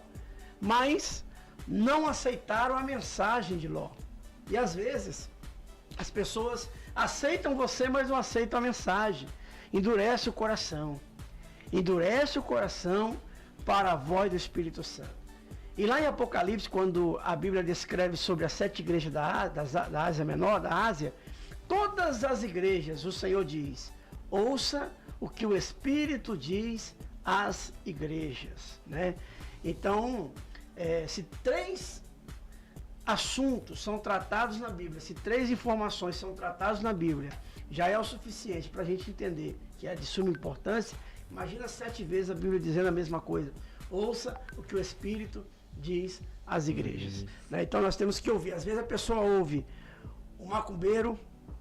mas não aceitaram a mensagem de Ló. E às vezes as pessoas aceitam você, mas não aceitam a mensagem. Endurece o coração. Endurece o coração para a voz do Espírito Santo. E lá em Apocalipse, quando a Bíblia descreve sobre as 7 igrejas da Ásia Menor, da Ásia, todas as igrejas, o Senhor diz, ouça o que o Espírito diz às igrejas, né? Então, se 3 assuntos são tratados na Bíblia, se 3 informações são tratadas na Bíblia, já é o suficiente para a gente entender que é de suma importância, imagina 7 vezes a Bíblia dizendo a mesma coisa. Ouça o que o Espírito diz às igrejas. Né? Então nós temos que ouvir. Às vezes a pessoa ouve o macumbeiro,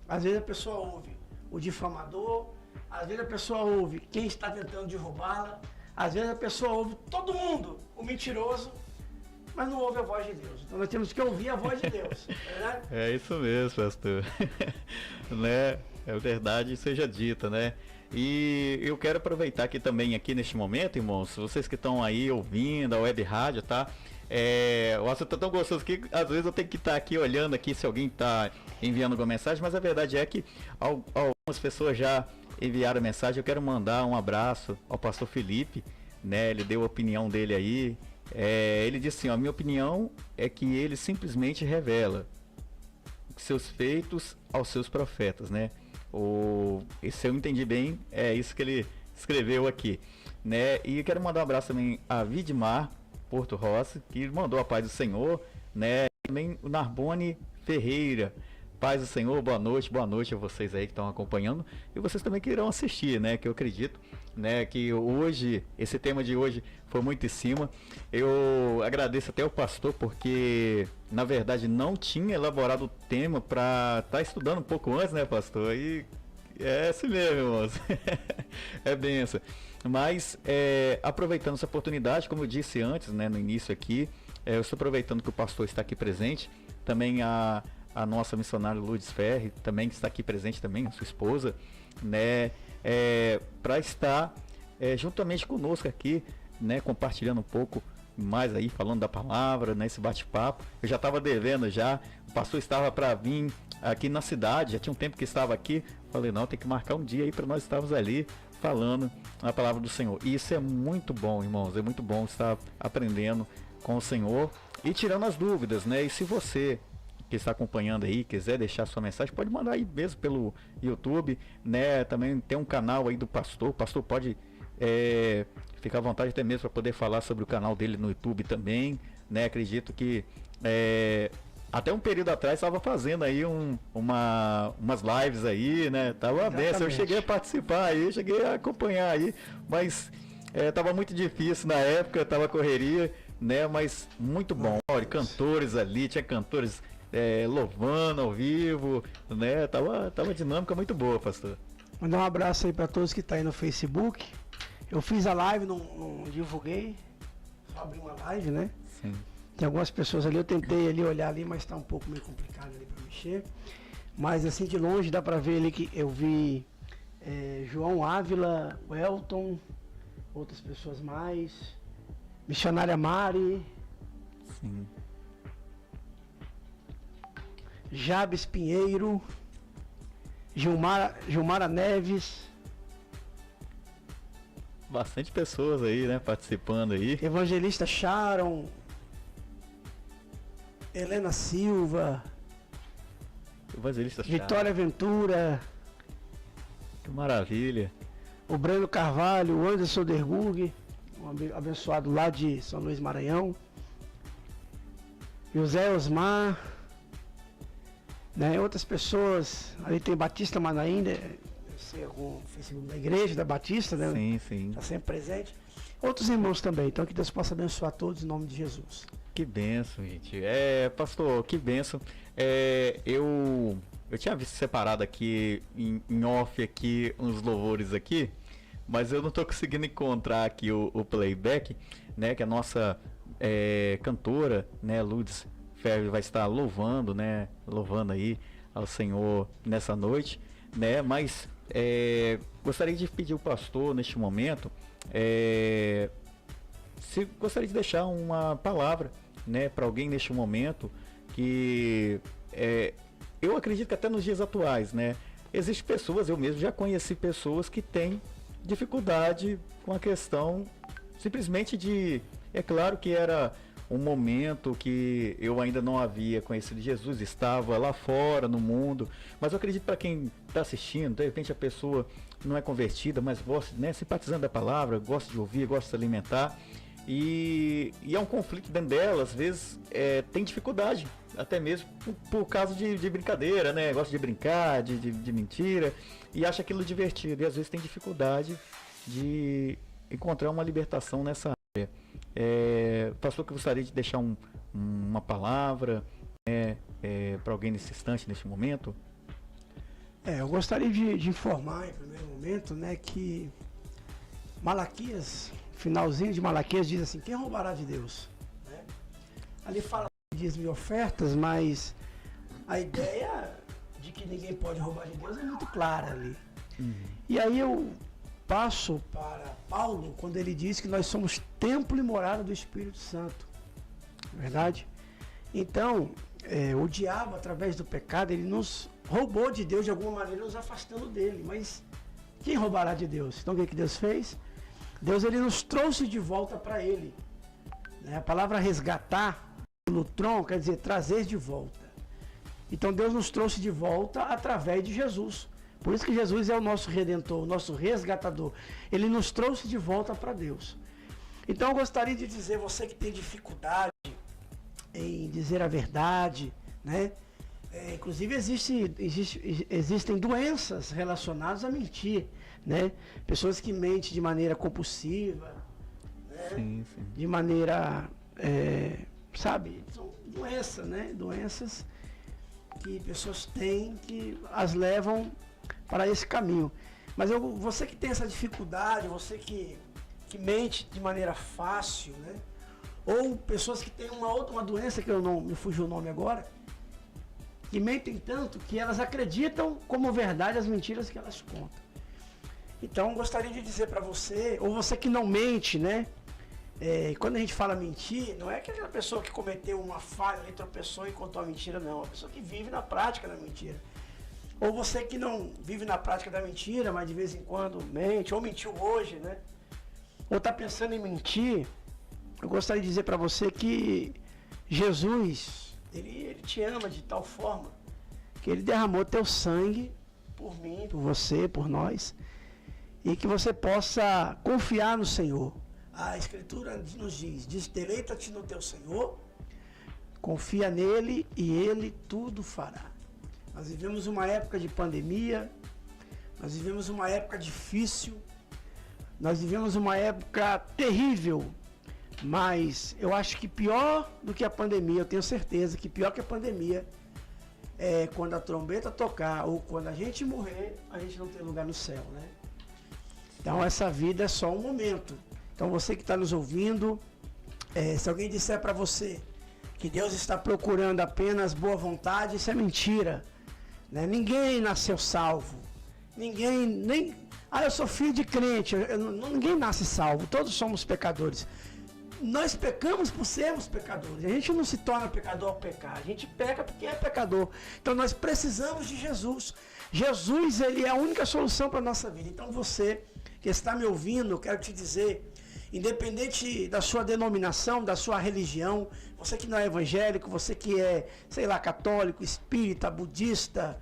às vezes a pessoa ouve o difamador, às vezes a pessoa ouve quem está tentando derrubá-la, às vezes a pessoa ouve todo mundo, o mentiroso, mas não ouve a voz de Deus. Então nós temos que ouvir a voz de Deus. Né? É isso mesmo, pastor. Né? É verdade, seja dita, né? E eu quero aproveitar aqui também, aqui neste momento, irmãos, vocês que estão aí ouvindo a web rádio, tá? O assunto é tão gostoso que às vezes eu tenho que estar aqui olhando aqui se alguém está enviando alguma mensagem, mas a verdade é que algumas pessoas já enviaram mensagem. Eu quero mandar um abraço ao pastor Felipe, né? Ele deu a opinião dele aí. Ele disse assim, ó, a minha opinião é que ele simplesmente revela seus feitos aos seus profetas, né? Se eu entendi bem, é isso que ele escreveu aqui, né? E quero mandar um abraço também a Vidmar Porto Rossi, que mandou a paz do Senhor, né? Também o Narbone Ferreira, paz do Senhor, boa noite a vocês aí que estão acompanhando e vocês também que irão assistir, né? Que eu acredito, né? Que hoje, esse tema de hoje foi muito em cima. Eu agradeço até o pastor porque, na verdade, não tinha elaborado o tema para estar estudando um pouco antes, né, pastor? E é assim mesmo, irmãos. É benção. Mas, aproveitando essa oportunidade, como eu disse antes, né, no início aqui, eu estou aproveitando que o pastor está aqui presente, também a nossa missionária Lourdes Ferri, também que está aqui presente também, a sua esposa, né, para estar juntamente conosco aqui, né, compartilhando um pouco mais aí, falando da palavra, né, esse bate-papo. Eu já estava devendo já, o pastor estava para vir aqui na cidade, já tinha um tempo que estava aqui, falei, não, tem que marcar um dia aí para nós estarmos ali, falando a palavra do Senhor. E isso é muito bom, irmãos, é muito bom estar aprendendo com o Senhor e tirando as dúvidas, né, e se você que está acompanhando aí, quiser deixar sua mensagem, pode mandar aí mesmo pelo YouTube, né? Também tem um canal aí do pastor, o pastor pode ficar à vontade até mesmo para poder falar sobre o canal dele no YouTube também, né? Acredito que até um período atrás estava fazendo aí umas lives aí, né? Tava bem, eu cheguei a participar aí, cheguei a acompanhar aí, mas tava muito difícil na época, tava correria, né? Mas muito bom, olha, cantores ali, tinha cantores louvando ao vivo, né? Tava dinâmica muito boa, pastor. Mandar um abraço aí para todos que estão aí no Facebook. Eu fiz a live, não divulguei, só abri uma live, né? Sim. Tem algumas pessoas ali, eu tentei ali olhar ali, mas está um pouco meio complicado ali para mexer. Mas assim de longe dá para ver ali que eu vi João Ávila, Welton, outras pessoas mais, missionária Mari. Sim. Jabes Pinheiro, Gilmara Neves. Bastante pessoas aí, né, participando aí. Evangelista Sharon, Helena Silva, Evangelista Vitória Ventura, que maravilha. o Breno Carvalho, o Anderson Derburg, um abençoado lá de São Luís Maranhão, José Osmar, né, outras pessoas, ali tem Batista Manaína, eu sei algum Facebook da igreja, da Batista, né? Sim, sim. Está sempre presente. Outros irmãos também, então que Deus possa abençoar todos em nome de Jesus. Que benção, gente. Pastor, que benção. Eu tinha visto separado aqui, em off aqui, uns louvores aqui, mas eu não estou conseguindo encontrar aqui o playback, né, que a nossa cantora, né, Lourdes Ferri vai estar louvando, né, louvando aí ao Senhor nessa noite, né, mas gostaria de pedir ao pastor neste momento, se gostaria de deixar uma palavra, né, para alguém neste momento que eu acredito que até nos dias atuais, né, existem pessoas, eu mesmo já conheci pessoas que têm dificuldade com a questão simplesmente é claro que era um momento que eu ainda não havia conhecido Jesus, estava lá fora no mundo, mas eu acredito para quem está assistindo, de repente a pessoa não é convertida, mas gosta, né, simpatizando da palavra, gosta de ouvir, gosta de se alimentar, E é um conflito dentro dela, às vezes tem dificuldade, até mesmo por causa de brincadeira, né? Gosta de brincar, de mentira, e acha aquilo divertido, e às vezes tem dificuldade de encontrar uma libertação nessa área. Pastor, que eu gostaria de deixar uma palavra para alguém nesse instante, nesse momento? Eu gostaria de informar em primeiro momento, né, que Malaquias, finalzinho de Malaquias, diz assim: quem roubará de Deus? Né? Ali fala de dízimo e ofertas, mas a ideia de que ninguém pode roubar de Deus é muito clara ali. E aí eu passo para Paulo quando ele diz que nós somos templo e morada do Espírito Santo. Verdade? Então, o diabo, através do pecado, ele nos roubou de Deus de alguma maneira, nos afastando dele. Mas quem roubará de Deus? Então o que Deus fez? Deus, ele nos trouxe de volta para ele. A palavra resgatar, lutron, quer dizer trazer de volta. Então Deus nos trouxe de volta através de Jesus. Por isso que Jesus é o nosso redentor, o nosso resgatador. Ele nos trouxe de volta para Deus. Então eu gostaria de dizer, você que tem dificuldade em dizer a verdade, né? Inclusive existem doenças relacionadas a mentir, né? Pessoas que mentem de maneira compulsiva, né? Sim. De maneira, sabe, são doenças, né? Doenças que pessoas têm que as levam para esse caminho. Mas você que tem essa dificuldade, você que mente de maneira fácil, né? Ou pessoas que têm uma doença que eu não me fugiu o nome agora, que mentem tanto que elas acreditam como verdade as mentiras que elas contam. Então, gostaria de dizer para você, ou você que não mente, né? Quando a gente fala mentir, não é aquela pessoa que cometeu uma falha, ele tropeçou e contou a mentira, não. É a pessoa que vive na prática da mentira. Ou você que não vive na prática da mentira, mas de vez em quando mente, ou mentiu hoje, né? Ou está pensando em mentir, eu gostaria de dizer para você que Jesus, ele te ama de tal forma que ele derramou teu sangue por mim, por você, por nós, e que você possa confiar no Senhor. A Escritura nos diz, deleita-te no teu Senhor, confia nele e ele tudo fará. Nós vivemos uma época de pandemia, nós vivemos uma época difícil, nós vivemos uma época terrível, mas eu acho que pior do que a pandemia, eu tenho certeza que pior que a pandemia é quando a trombeta tocar ou quando a gente morrer, a gente não tem lugar no céu, né? Então essa vida é só um momento. Então você que está nos ouvindo, se alguém disser para você que Deus está procurando apenas boa vontade, isso é mentira, né? Ninguém nasceu salvo, eu sou filho de crente, ninguém nasce salvo, todos somos pecadores. Nós pecamos por sermos pecadores. A gente não se torna pecador ao pecar. A gente peca porque é pecador. Então nós precisamos de Jesus. Jesus, ele é a única solução para a nossa vida. Então você que está me ouvindo, eu quero te dizer, independente da sua denominação, da sua religião, você que não é evangélico, você que é, sei lá, católico, espírita, budista,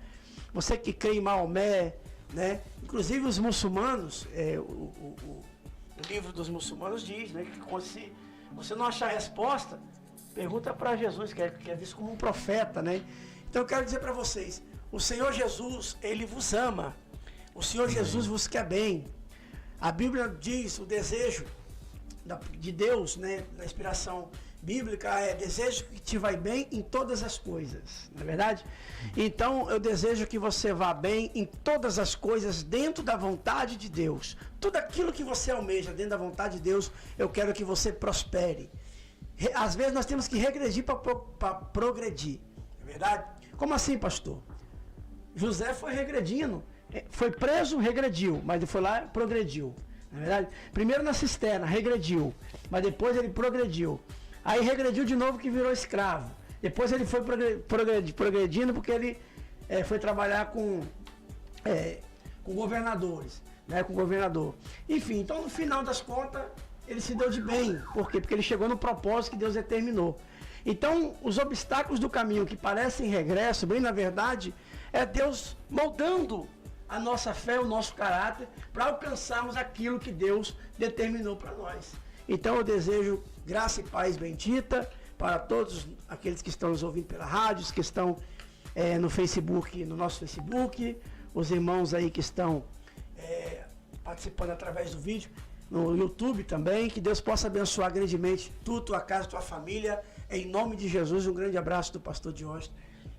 você que crê em Maomé, né? Inclusive os muçulmanos, o livro dos muçulmanos diz, né, que se você não achar resposta, pergunta para Jesus, que é visto como um profeta, né? Então eu quero dizer para vocês, o Senhor Jesus, ele vos ama, o Senhor Jesus vos quer bem. A Bíblia diz, o desejo de Deus, né, na inspiração bíblica, é desejo que te vai bem em todas as coisas, não é verdade? Então eu desejo que você vá bem em todas as coisas dentro da vontade de Deus. Tudo aquilo que você almeja dentro da vontade de Deus, eu quero que você prospere. Às vezes nós temos que regredir para progredir, não é verdade? Como assim, pastor? José foi regredindo, foi preso, regrediu, mas ele foi lá e progrediu, não é verdade? Primeiro na cisterna, regrediu, mas depois ele progrediu. Aí regrediu de novo que virou escravo. Depois ele foi progredindo porque ele foi trabalhar com governadores, né, com governador. Enfim, então no final das contas ele se deu de bem. Por quê? Porque ele chegou no propósito que Deus determinou. Então os obstáculos do caminho que parecem regresso, bem na verdade, é Deus moldando a nossa fé, o nosso caráter, para alcançarmos aquilo que Deus determinou para nós. Então eu desejo graça e paz bendita para todos aqueles que estão nos ouvindo pela rádio, os que estão no Facebook, no nosso Facebook, os irmãos aí que estão participando através do vídeo, no YouTube também, que Deus possa abençoar grandemente tu, tua casa, tua família, em nome de Jesus. Um grande abraço do pastor Diógenes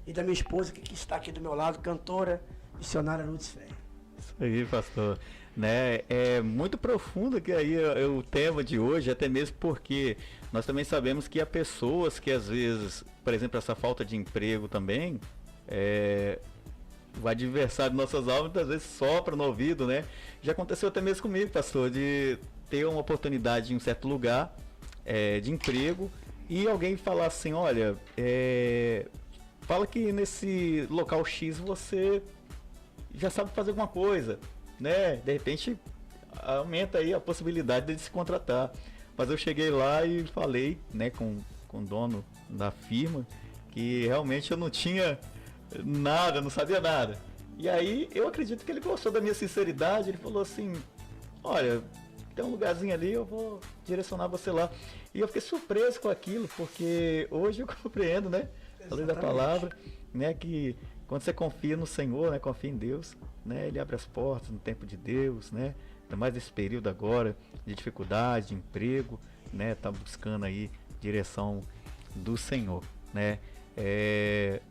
e da minha esposa que está aqui do meu lado, cantora, missionária Lourdes Ferreira. Isso aí, pastor. Né? É muito profundo que aí o tema de hoje, até mesmo porque nós também sabemos que há pessoas que às vezes, por exemplo, essa falta de emprego também, o adversário de nossas almas muitas vezes sopra no ouvido, né? Já aconteceu até mesmo comigo, pastor, de ter uma oportunidade em um certo lugar de emprego e alguém falar assim, olha, fala que nesse local X você já sabe fazer alguma coisa, né? De repente aumenta aí a possibilidade de se contratar. Mas eu cheguei lá e falei, né, com o dono da firma que realmente eu não tinha nada, não sabia nada. E aí eu acredito que ele gostou da minha sinceridade, ele falou assim, olha, tem um lugarzinho ali, eu vou direcionar você lá. E eu fiquei surpreso com aquilo, porque hoje eu compreendo, né, a lei da palavra, né, que quando você confia no Senhor, né, confia em Deus, né, Ele abre as portas no tempo de Deus, né, ainda mais nesse período agora de dificuldade, de emprego, né, tá buscando aí direção do Senhor, né.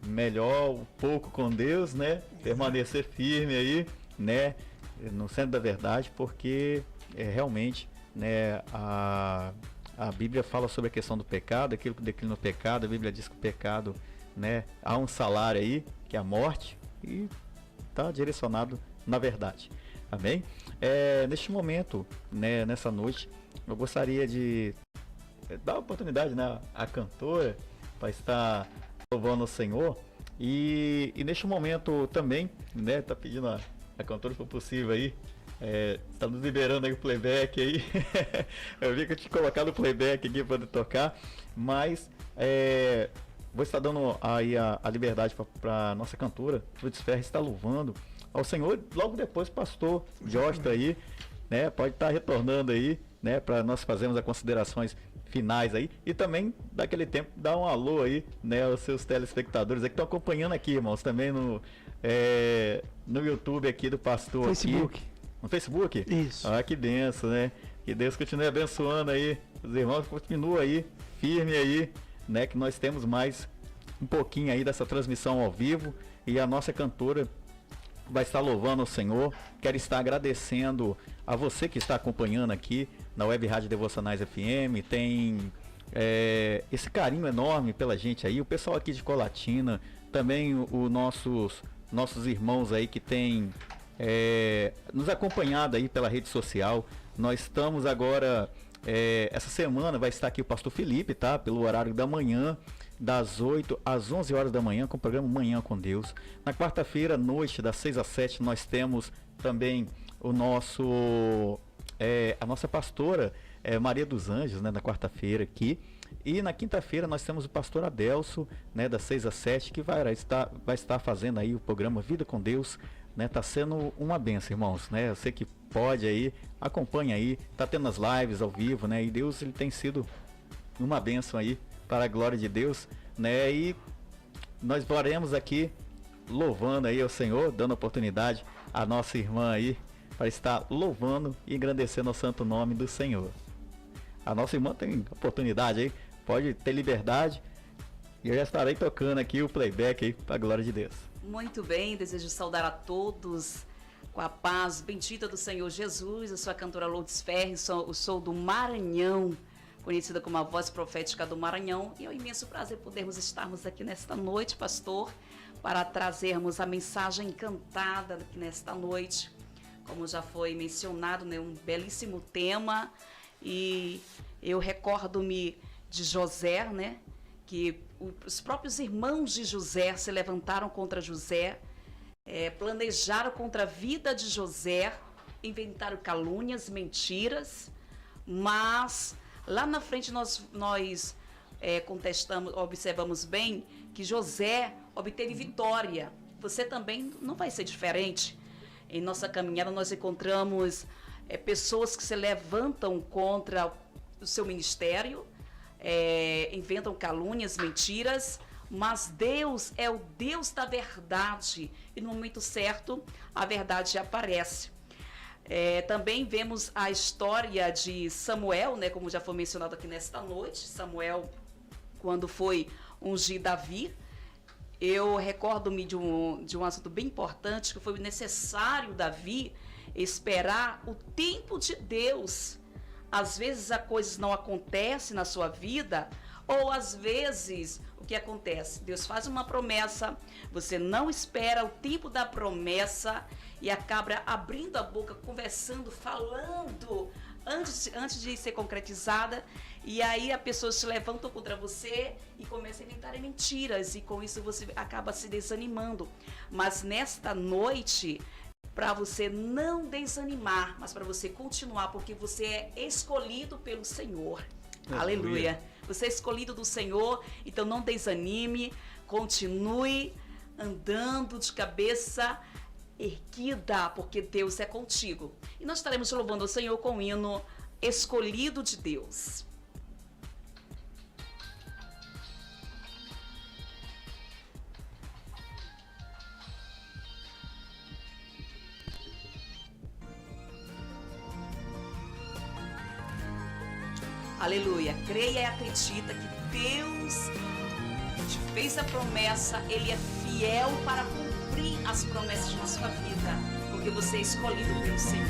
Melhor um pouco com Deus, né? Permanecer firme aí, né? No centro da verdade, porque realmente, né? A Bíblia fala sobre a questão do pecado, aquilo que declina o pecado. A Bíblia diz que o pecado, né? Há um salário aí, que é a morte, e está direcionado na verdade. Amém? Neste momento, né? Nessa noite, eu gostaria de dar a oportunidade, né? À cantora para estar louvando o Senhor e neste momento também, né, tá pedindo a cantora, se for possível aí, tá nos liberando aí o playback aí, eu vi que eu tinha colocado o playback aqui para tocar, mas vou estar dando aí a liberdade para nossa cantora, Lourdes Ferreira, estar louvando ao Senhor, logo depois o pastor Jorge aí, né, pode estar retornando aí, né, para nós fazermos as considerações finais aí, e também daquele tempo dar um alô aí, né, aos seus telespectadores aí que estão acompanhando aqui, irmãos, também no YouTube aqui do pastor Facebook. Aqui, no Facebook? Isso. Que benção, né, que Deus continue abençoando aí, os irmãos continuam aí, firme aí, né, que nós temos mais um pouquinho aí dessa transmissão ao vivo, e a nossa cantora vai estar louvando o Senhor. Quero estar agradecendo a você que está acompanhando aqui na Web Rádio Devocionais FM, tem esse carinho enorme pela gente aí, o pessoal aqui de Colatina, também os nossos irmãos aí que tem nos acompanhado aí pela rede social. Nós estamos agora, essa semana vai estar aqui o pastor Felipe, tá? Pelo horário da manhã, das 8 às 11 horas da manhã, com o programa Manhã com Deus. Na quarta-feira, noite, das 6 às 7, nós temos também o a nossa pastora Maria dos Anjos, né, na quarta-feira aqui. E na quinta-feira nós temos o pastor Adelso, né, das 6 às 7, que vai estar fazendo aí o programa Vida com Deus, né? Tá sendo uma benção, irmãos, né? Eu sei que pode aí, acompanha aí, tá tendo as lives ao vivo, né? E Deus, ele tem sido uma benção aí para a glória de Deus, né? E nós faremos aqui louvando aí ao Senhor, dando oportunidade à nossa irmã aí para estar louvando e engrandecendo o santo nome do Senhor. A nossa irmã tem oportunidade aí, pode ter liberdade, e eu já estarei tocando aqui o playback aí para a glória de Deus. Muito bem, desejo saudar a todos com a paz bendita do Senhor Jesus. Eu sou a cantora Lourdes Ferreira, sou do Maranhão, conhecida como a voz profética do Maranhão, e é um imenso prazer podermos estarmos aqui nesta noite, pastor, para trazermos a mensagem cantada aqui nesta noite. Como já foi mencionado, né, um belíssimo tema, e eu recordo-me de José, né, que os próprios irmãos de José se levantaram contra José, planejaram contra a vida de José, inventaram calúnias, mentiras, mas lá na frente nós observamos bem que José obteve vitória. Você também não vai ser diferente. Em nossa caminhada nós encontramos pessoas que se levantam contra do seu ministério, inventam calúnias, mentiras, mas Deus é o Deus da verdade e no momento certo a verdade aparece. Também vemos a história de Samuel, né, como já foi mencionado aqui nesta noite. Samuel, quando foi ungir Davi, eu recordo-me de um assunto bem importante, que foi necessário Davi esperar o tempo de Deus. Às vezes as coisas não acontecem na sua vida, ou às vezes o que acontece? Deus faz uma promessa, você não espera o tempo da promessa e acaba abrindo a boca, conversando, falando antes de ser concretizada, e aí a pessoa se levanta contra você e começa a inventar mentiras, e com isso você acaba se desanimando. Mas nesta noite, para você não desanimar, mas para você continuar, porque você é escolhido pelo Senhor. Aleluia. Você é escolhido do Senhor, então não desanime, continue andando de cabeça erguida, porque Deus é contigo. E nós estaremos louvando o Senhor com o hino Escolhido de Deus. Aleluia. Creia e acredita que Deus te fez a promessa, Ele é fiel para cumprir as promessas na sua vida, porque você é escolhido pelo Senhor.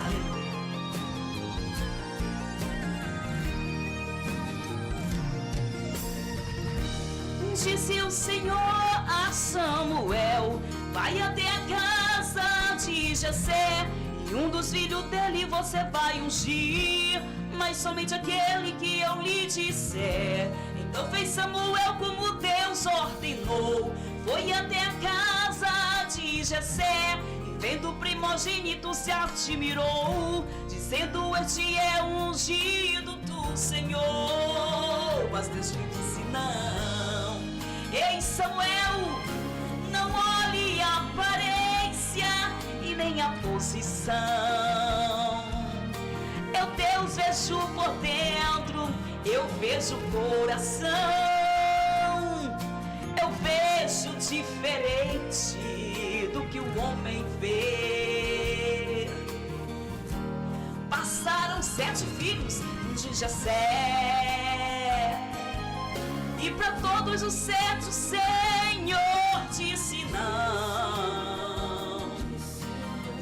Aleluia. Disse o Senhor a Samuel: vai até a casa de Jessé, e um dos filhos dele você vai ungir, mas somente aquele que eu lhe disser. Então fez Samuel como Deus ordenou, foi até a casa de Jessé, e vendo o primogênito se admirou, dizendo: este é o ungido do Senhor. Mas Deus lhe disse: não, ei Samuel, não olhe a aparência e nem a posição. Eu Deus vejo por dentro, eu vejo o coração, eu vejo diferente do que o homem vê. Passaram 7 filhos de Jessé, e para todos os 7 o Senhor disse não.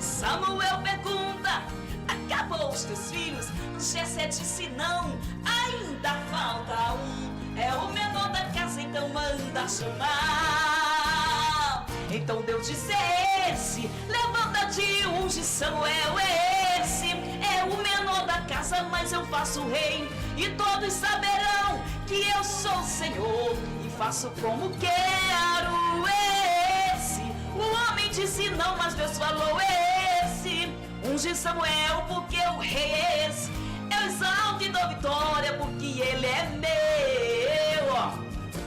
Samuel pergunta: acabou os teus filhos? Jessé disse: não, ainda falta um, é o menor da casa, então manda chamar. Então Deus disse: esse, levanta-te, unge Samuel, esse é o menor da casa, mas eu faço rei, e todos saberão que eu sou o Senhor, e faço como quero. Esse, o homem disse não, mas Deus falou: esse, unge Samuel, porque o rei é esse. Eu exalto e dou vitória, porque ele é meu.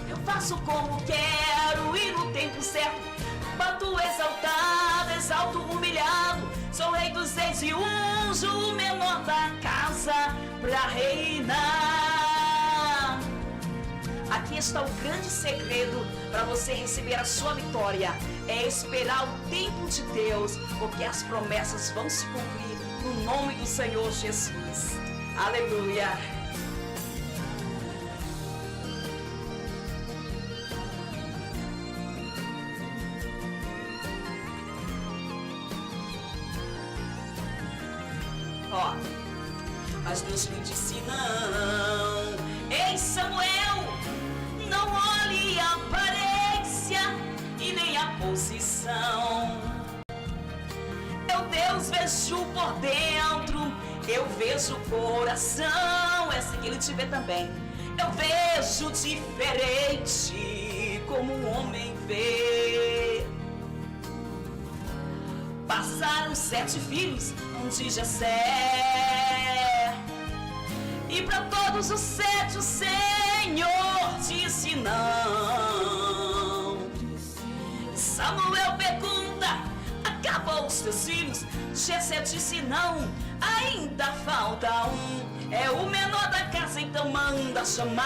Eu faço como quero, e no tempo certo bato exaltado, exalto humilhado. Sou rei dos reis e unjo o menor da casa pra reinar. Aqui está o grande segredo para você receber a sua vitória: é esperar o tempo de Deus, porque as promessas vão se cumprir no nome do Senhor Jesus. Aleluia. Ó, mas Deus lhe disse não. Ei Samuel, não olhe a aparência e nem a posição. Eu Deus vejo por dentro, eu vejo o coração. É assim que ele te vê também. Eu vejo diferente como um homem vê. Passaram 7 filhos de Jessé, e para todos os 7 o Senhor disse não. Samuel pergunta: acabou os teus filhos? Gessé disse não, ainda falta um. É o menor da casa, então manda chamar.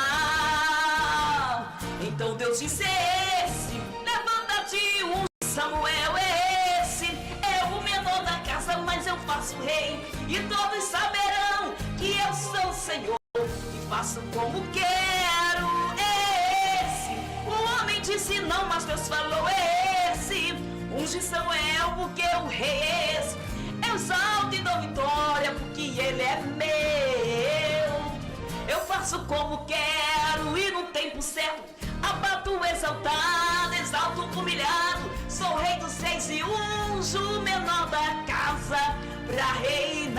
Então Deus disse: esse, levanta-te, um Samuel é esse. É o menor da casa, mas eu faço rei. E todos saberão que eu sou o Senhor e faço como quero. É esse. O homem disse não, mas Deus falou: é esse. Unge Samuel porque o rei é esse. Eu exalto e dou vitória porque ele é meu. Eu faço como quero e no tempo certo abato o exaltado, exalto o humilhado. Sou rei dos reis e unjo o menor da casa pra reinar.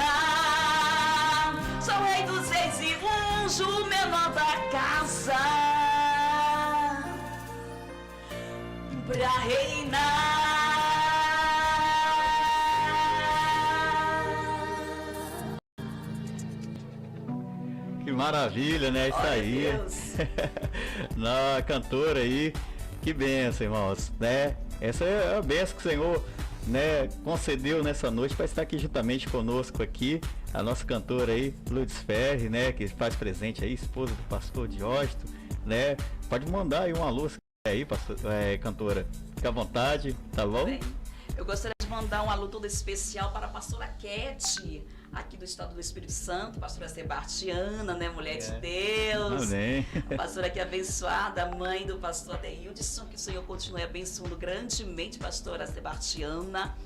Sou rei dos reis e unjo o menor da casa pra reinar. Que maravilha, né? Isso aí. Na cantora aí, que benção, irmãos, né? Essa é a benção que o Senhor, né, concedeu nessa noite para estar aqui juntamente conosco aqui, a nossa cantora aí, Lourdes Ferri, né, que faz presente aí, esposa do pastor Diógenes, né? Pode mandar aí um alô aí, pastor, cantora, fica à vontade, tá bom? Bem, eu gostaria de mandar um alô todo especial para a pastora Kete, aqui do estado do Espírito Santo, pastora Sebastiana, né, mulher de Deus. Amém. Pastora que abençoada, mãe do pastor Adeildson, que o Senhor continue abençoando grandemente, pastora Sebastiana.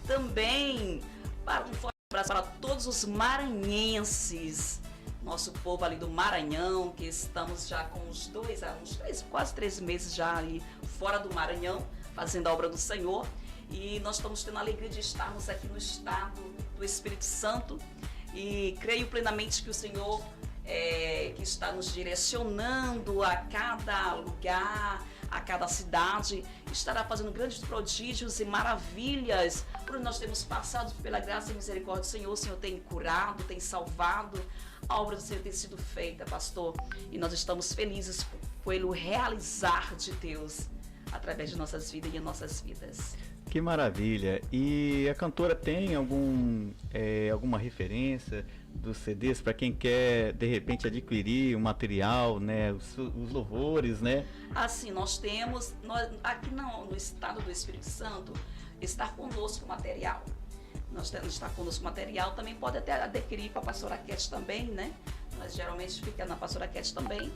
Também para um forte abraço para todos os maranhenses, nosso povo ali do Maranhão, que estamos já com quase 3 meses já ali fora do Maranhão, fazendo a obra do Senhor. E nós estamos tendo a alegria de estarmos aqui no estado do Espírito Santo e creio plenamente que o Senhor que está nos direcionando a cada lugar, a cada cidade, estará fazendo grandes prodígios e maravilhas por nós temos passado pela graça e misericórdia do Senhor. O Senhor tem curado, tem salvado, a obra do Senhor tem sido feita, pastor, e nós estamos felizes pelo realizar de Deus através de nossas vidas e em nossas vidas. Que maravilha! E a cantora tem alguma referência dos CDs para quem quer de repente adquirir o material, né, os louvores, né? Assim, nós temos, aqui no estado do Espírito Santo, está conosco o material. Nós temos está conosco o material, também pode até adquirir com a pastora Kete também, né? Nós geralmente fica na pastora Kete também.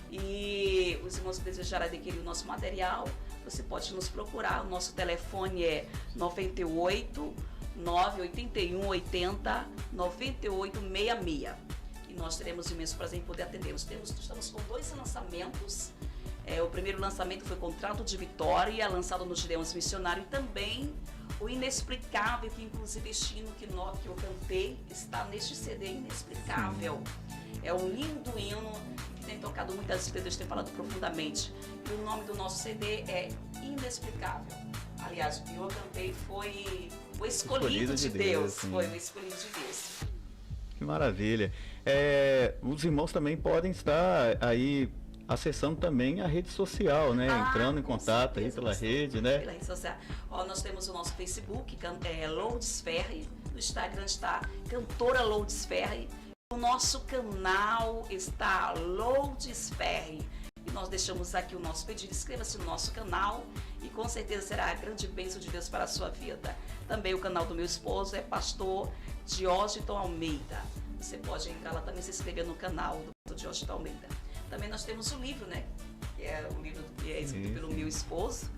E os irmãos que desejarem adquirir o nosso material, você pode nos procurar. O nosso telefone é 98 981 80 9866. E nós teremos imenso prazer em poder atender. Estamos com 2 lançamentos. O primeiro lançamento foi Contrato de Vitória, lançado no Gideões Missionário, e também o Inexplicável, que inclusive este hino que eu cantei está neste CD Inexplicável. É um lindo hino que tem tocado muitas vidas, Deus tem falado profundamente. E o nome do nosso CD é Inexplicável. Aliás, o que eu cantei foi o escolhido de Deus. Foi o escolhido de Deus. Que maravilha. Os irmãos também podem estar aí acessando também a rede social, né? Entrando em contato certeza, aí pela rede, né? Pela rede social. Nós temos o nosso Facebook, Lourdes Ferri. No Instagram está Cantora Lourdes Ferri. O nosso canal está Lourdes Ferri. E nós deixamos aqui o nosso pedido. Inscreva-se no nosso canal e com certeza será a grande bênção de Deus para a sua vida. Também o canal do meu esposo é Pastor Diógenes Almeida. Você pode entrar lá também, se inscrever no canal do Pastor Diógenes Almeida. Também nós temos o livro, né? Que é o livro que é escrito pelo meu esposo.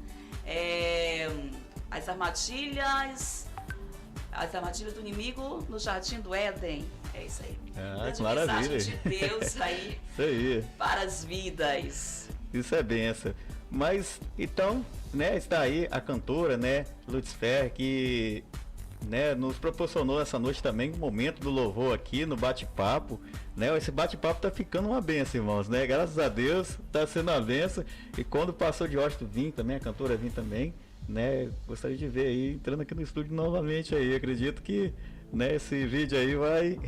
As armadilhas do inimigo no Jardim do Éden. É isso aí. Que maravilha. Mensagem de Deus aí, isso aí para as vidas. Isso é benção. Mas então, né, está aí a cantora, né, Lourdes Ferri, que, né, nos proporcionou essa noite também um momento do louvor aqui no bate-papo, né? Esse bate-papo tá ficando uma benção, irmãos, né? Graças a Deus tá sendo uma benção. E quando o pastor Diógenes vir também, a cantora vir também, né, gostaria de ver aí entrando aqui no estúdio novamente aí. Acredito que, né, esse vídeo aí vai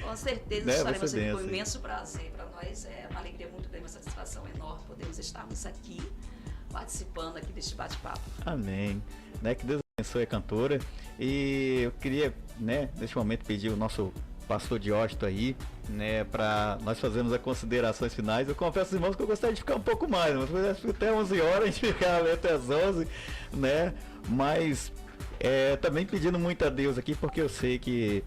com certeza, né, estaremos aqui com imenso prazer. Para nós é uma alegria muito grande, uma satisfação enorme podermos estarmos aqui participando aqui deste bate-papo. Amém. Né, que Deus abençoe a cantora. E eu queria, né, neste momento pedir o nosso pastor Diógenes aí, né, para nós fazermos as considerações finais. Eu confesso, irmãos, que eu gostaria de ficar um pouco mais, mas até 11 horas, a gente ficava até as 11, né, mas também pedindo muito a Deus aqui, porque eu sei que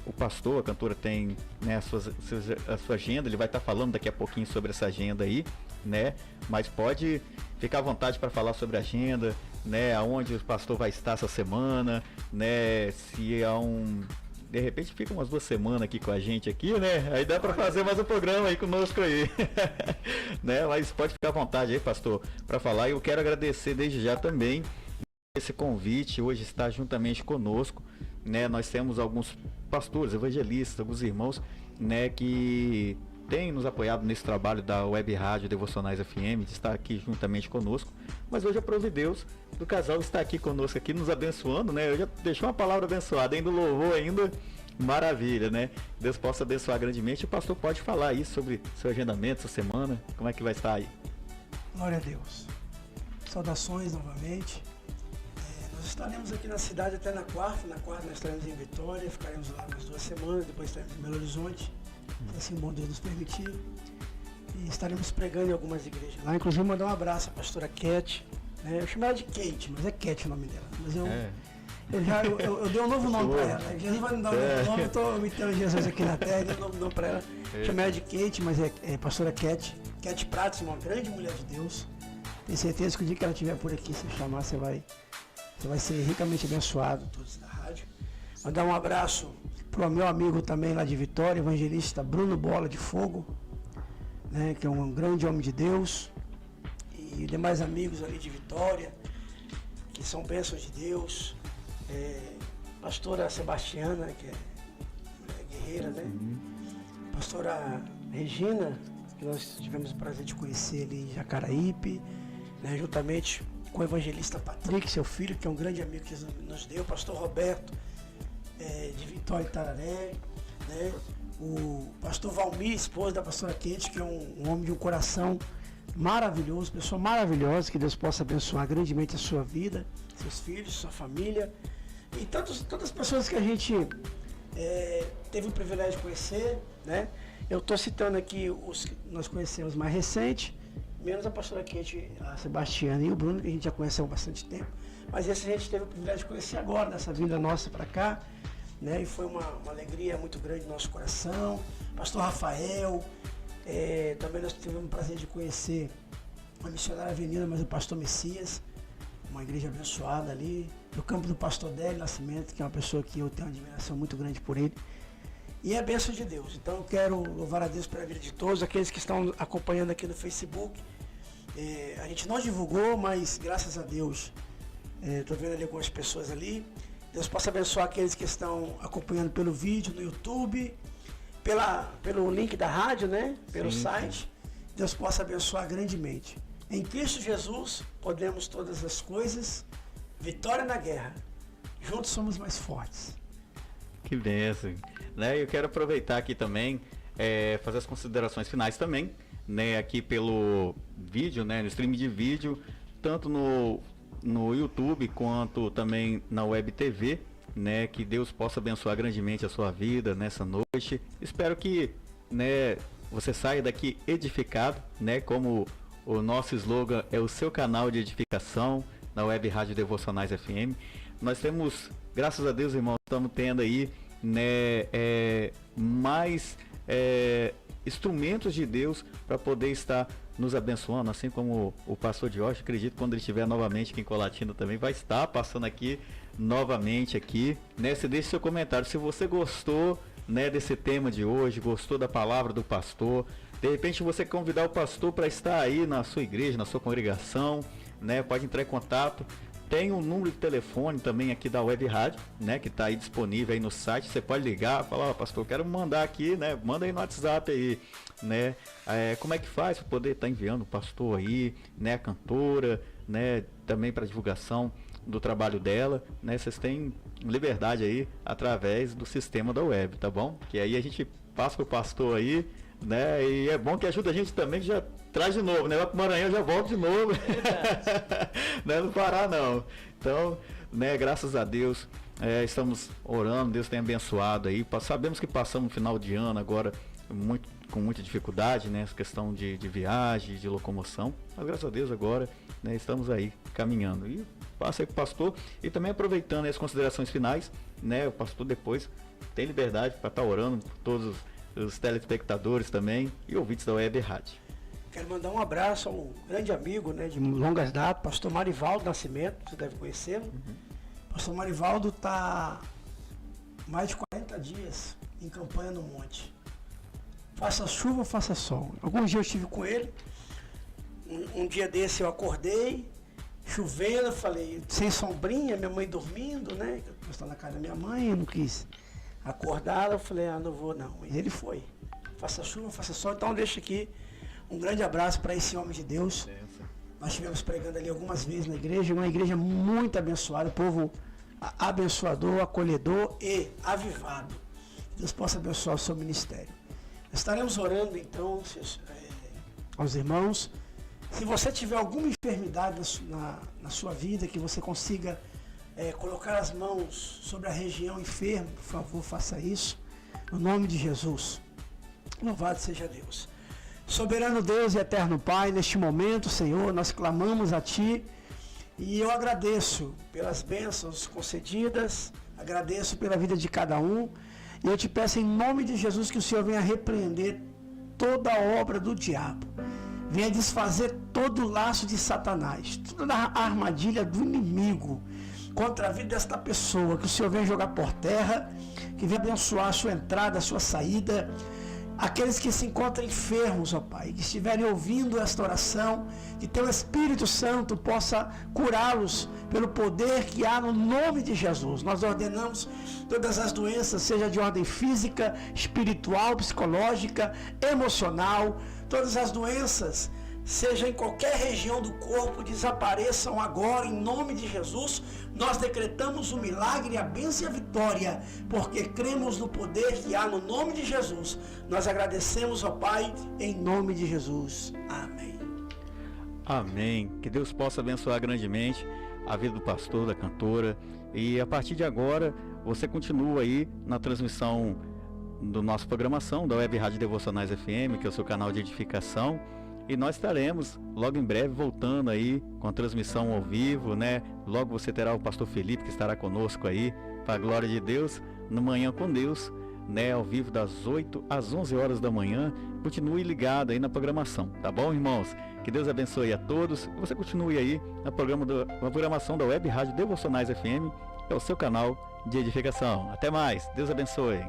o pastor, a cantora tem, né, a sua agenda, ele vai estar falando daqui a pouquinho sobre essa agenda aí, né, mas pode ficar à vontade para falar sobre a agenda, né, aonde o pastor vai estar essa semana, né, se há de repente fica umas 2 semanas aqui com a gente aqui, né? Aí dá para fazer mais um programa aí conosco aí. Né? Mas pode ficar à vontade aí, pastor, para falar. E eu quero agradecer desde já também esse convite, hoje está juntamente conosco, né? Nós temos alguns pastores, evangelistas, alguns irmãos, né, que têm nos apoiado nesse trabalho da Web Rádio Devocionais FM, de estar aqui juntamente conosco. Mas hoje, aprove Deus, do casal está aqui conosco, aqui nos abençoando, né? Eu já deixei uma palavra abençoada, ainda louvor ainda, maravilha, né? Deus possa abençoar grandemente. O pastor pode falar aí sobre seu agendamento, essa semana, como é que vai estar aí? Glória a Deus. Saudações novamente. Nós estaremos aqui na cidade até na quarta nós estaremos em Vitória, ficaremos lá umas 2 semanas, depois estaremos em Belo Horizonte, se assim o bom Deus nos permitir. E estaremos pregando em algumas igrejas lá. Inclusive, mandar um abraço à pastora Cat. Né? Eu chamo ela de Kate, mas é Cat o nome dela. Mas eu dei um novo nome para ela. Jesus vai me dar um novo nome, eu estou imitando Jesus aqui na terra, dei um novo nome para ela. Chamo ela de Kate, mas é pastora Cat. Cat Pratos, uma grande mulher de Deus. Tenho certeza que o dia que ela estiver por aqui, se chamar, você vai ser ricamente abençoado, todos da rádio. Mandar um abraço para o meu amigo também lá de Vitória, evangelista Bruno Bola de Fogo, né, que é um grande homem de Deus, e demais amigos ali de Vitória, que são bênçãos de Deus, pastora Sebastiana, que é guerreira, né, pastora Regina, que nós tivemos o prazer de conhecer ali em Jacaraípe, né, juntamente com o evangelista Patrick, seu filho, que é um grande amigo que nos deu, o pastor Roberto, de Vitória e Tararé, né? O pastor Valmir, esposo da pastora Kate, que é um homem de um coração maravilhoso, pessoa maravilhosa, que Deus possa abençoar grandemente a sua vida, seus filhos, sua família, e todas as pessoas que a gente teve o privilégio de conhecer, né? Eu estou citando aqui os que nós conhecemos mais recente, menos a pastora Kate, a Sebastiana e o Bruno, que a gente já conheceu há bastante tempo, mas esse a gente teve o privilégio de conhecer agora, nessa vinda nossa para cá, né? E foi uma alegria muito grande no nosso coração. Pastor Rafael, também nós tivemos o prazer de conhecer a missionária Avenida, mas o pastor Messias, uma igreja abençoada ali, no campo do pastor Délio Nascimento, que é uma pessoa que eu tenho uma admiração muito grande por ele. E é a bênção de Deus. Então eu quero louvar a Deus pela vida de todos, aqueles que estão acompanhando aqui no Facebook. A gente não divulgou, mas graças a Deus, estou vendo ali algumas pessoas ali. Deus possa abençoar aqueles que estão acompanhando pelo vídeo, no YouTube, pelo link da rádio, né? Pelo site. Sim. Deus possa abençoar grandemente. Em Cristo Jesus podemos todas as coisas. Vitória na guerra. Juntos somos mais fortes. Que bênção. Né? Eu quero aproveitar aqui também, fazer as considerações finais também, né? Aqui pelo vídeo, né? No stream de vídeo, tanto no YouTube quanto também na Web TV, né? Que Deus possa abençoar grandemente a sua vida nessa noite. Espero que, né, você saia daqui edificado, né? Como o nosso slogan é o seu canal de edificação na Web Rádio Devocionais FM. Nós temos, graças a Deus, irmãos, estamos tendo aí, né, mais instrumentos de Deus para poder estar nos abençoando, assim como o pastor Diógenes, acredito que quando ele estiver novamente aqui em Colatina também vai estar passando aqui novamente aqui, né? Você deixa seu comentário se você gostou, né, desse tema de hoje, gostou da palavra do pastor, de repente você convidar o pastor para estar aí na sua igreja, na sua congregação, né? Pode entrar em contato. Tem um número de telefone também aqui da Web Rádio, né, que está aí disponível aí no site. Você pode ligar, falar, pastor, eu quero mandar aqui, né, manda aí no WhatsApp aí, né, como é que faz para poder estar enviando o pastor aí, né, a cantora, né, também para divulgação do trabalho dela, né, vocês têm liberdade aí através do sistema da web, tá bom? Que aí a gente passa pro pastor aí, né, e é bom que ajuda a gente também, que já traz de novo, né? Vai pro Maranhão, já volta de novo. Não é no Pará, não. Então, né, graças a Deus, estamos orando, Deus tem abençoado aí. Sabemos que passamos um final de ano agora com muita dificuldade, né? Essa questão de viagem, de locomoção. Mas graças a Deus agora, né, estamos aí caminhando. E passa aí com o pastor. E também aproveitando as considerações finais, né? O pastor depois tem liberdade para estar orando por todos os telespectadores também e ouvintes da Web Rádio. Quero mandar um abraço a um grande amigo, né, de longas datas, pastor Marivaldo Nascimento, você deve conhecê-lo. Pastor Marivaldo está mais de 40 dias em campanha no monte. Faça chuva, faça sol. Alguns dias eu estive com ele. Um dia desse eu acordei, chovendo, falei, sem sombrinha, minha mãe dormindo, né? Eu estou na casa da minha mãe, eu não quis acordar, eu falei, não vou não. E ele foi. Faça chuva, faça sol. Então deixa aqui um grande abraço para esse homem de Deus. Nós estivemos pregando ali algumas vezes na igreja, uma igreja muito abençoada, povo abençoador, acolhedor e avivado. Deus possa abençoar o seu ministério. Estaremos orando então aos irmãos. Se você tiver alguma enfermidade na sua vida, que você consiga colocar as mãos sobre a região enferma, por favor, faça isso. No nome de Jesus. Louvado seja Deus. Soberano Deus e eterno Pai, neste momento, Senhor, nós clamamos a Ti e eu agradeço pelas bênçãos concedidas, agradeço pela vida de cada um e eu te peço em nome de Jesus que o Senhor venha repreender toda a obra do diabo, venha desfazer todo o laço de Satanás, toda a armadilha do inimigo contra a vida desta pessoa, que o Senhor venha jogar por terra, que venha abençoar a sua entrada, a sua saída. Aqueles que se encontram enfermos, ó Pai, que estiverem ouvindo esta oração, que Teu Espírito Santo possa curá-los pelo poder que há no nome de Jesus. Nós ordenamos todas as doenças, seja de ordem física, espiritual, psicológica, emocional, todas as doenças, seja em qualquer região do corpo, desapareçam agora em nome de Jesus. Nós decretamos o milagre, a bênção e a vitória, porque cremos no poder que há no nome de Jesus. Nós agradecemos, ó Pai, em nome de Jesus. Amém. Amém. Que Deus possa abençoar grandemente a vida do pastor, da cantora. E a partir de agora, você continua aí na transmissão da nossa programação, da Web Rádio Devocionais FM, que é o seu canal de edificação. E nós estaremos logo em breve voltando aí com a transmissão ao vivo, né? Logo você terá o pastor Felipe que estará conosco aí, para a glória de Deus, no Manhã com Deus, né? Ao vivo das 8 às 11 horas da manhã. Continue ligado aí na programação, tá bom, irmãos? Que Deus abençoe a todos. E você continue aí na programação da Web Rádio Devocionais FM, que é o seu canal de edificação. Até mais. Deus abençoe.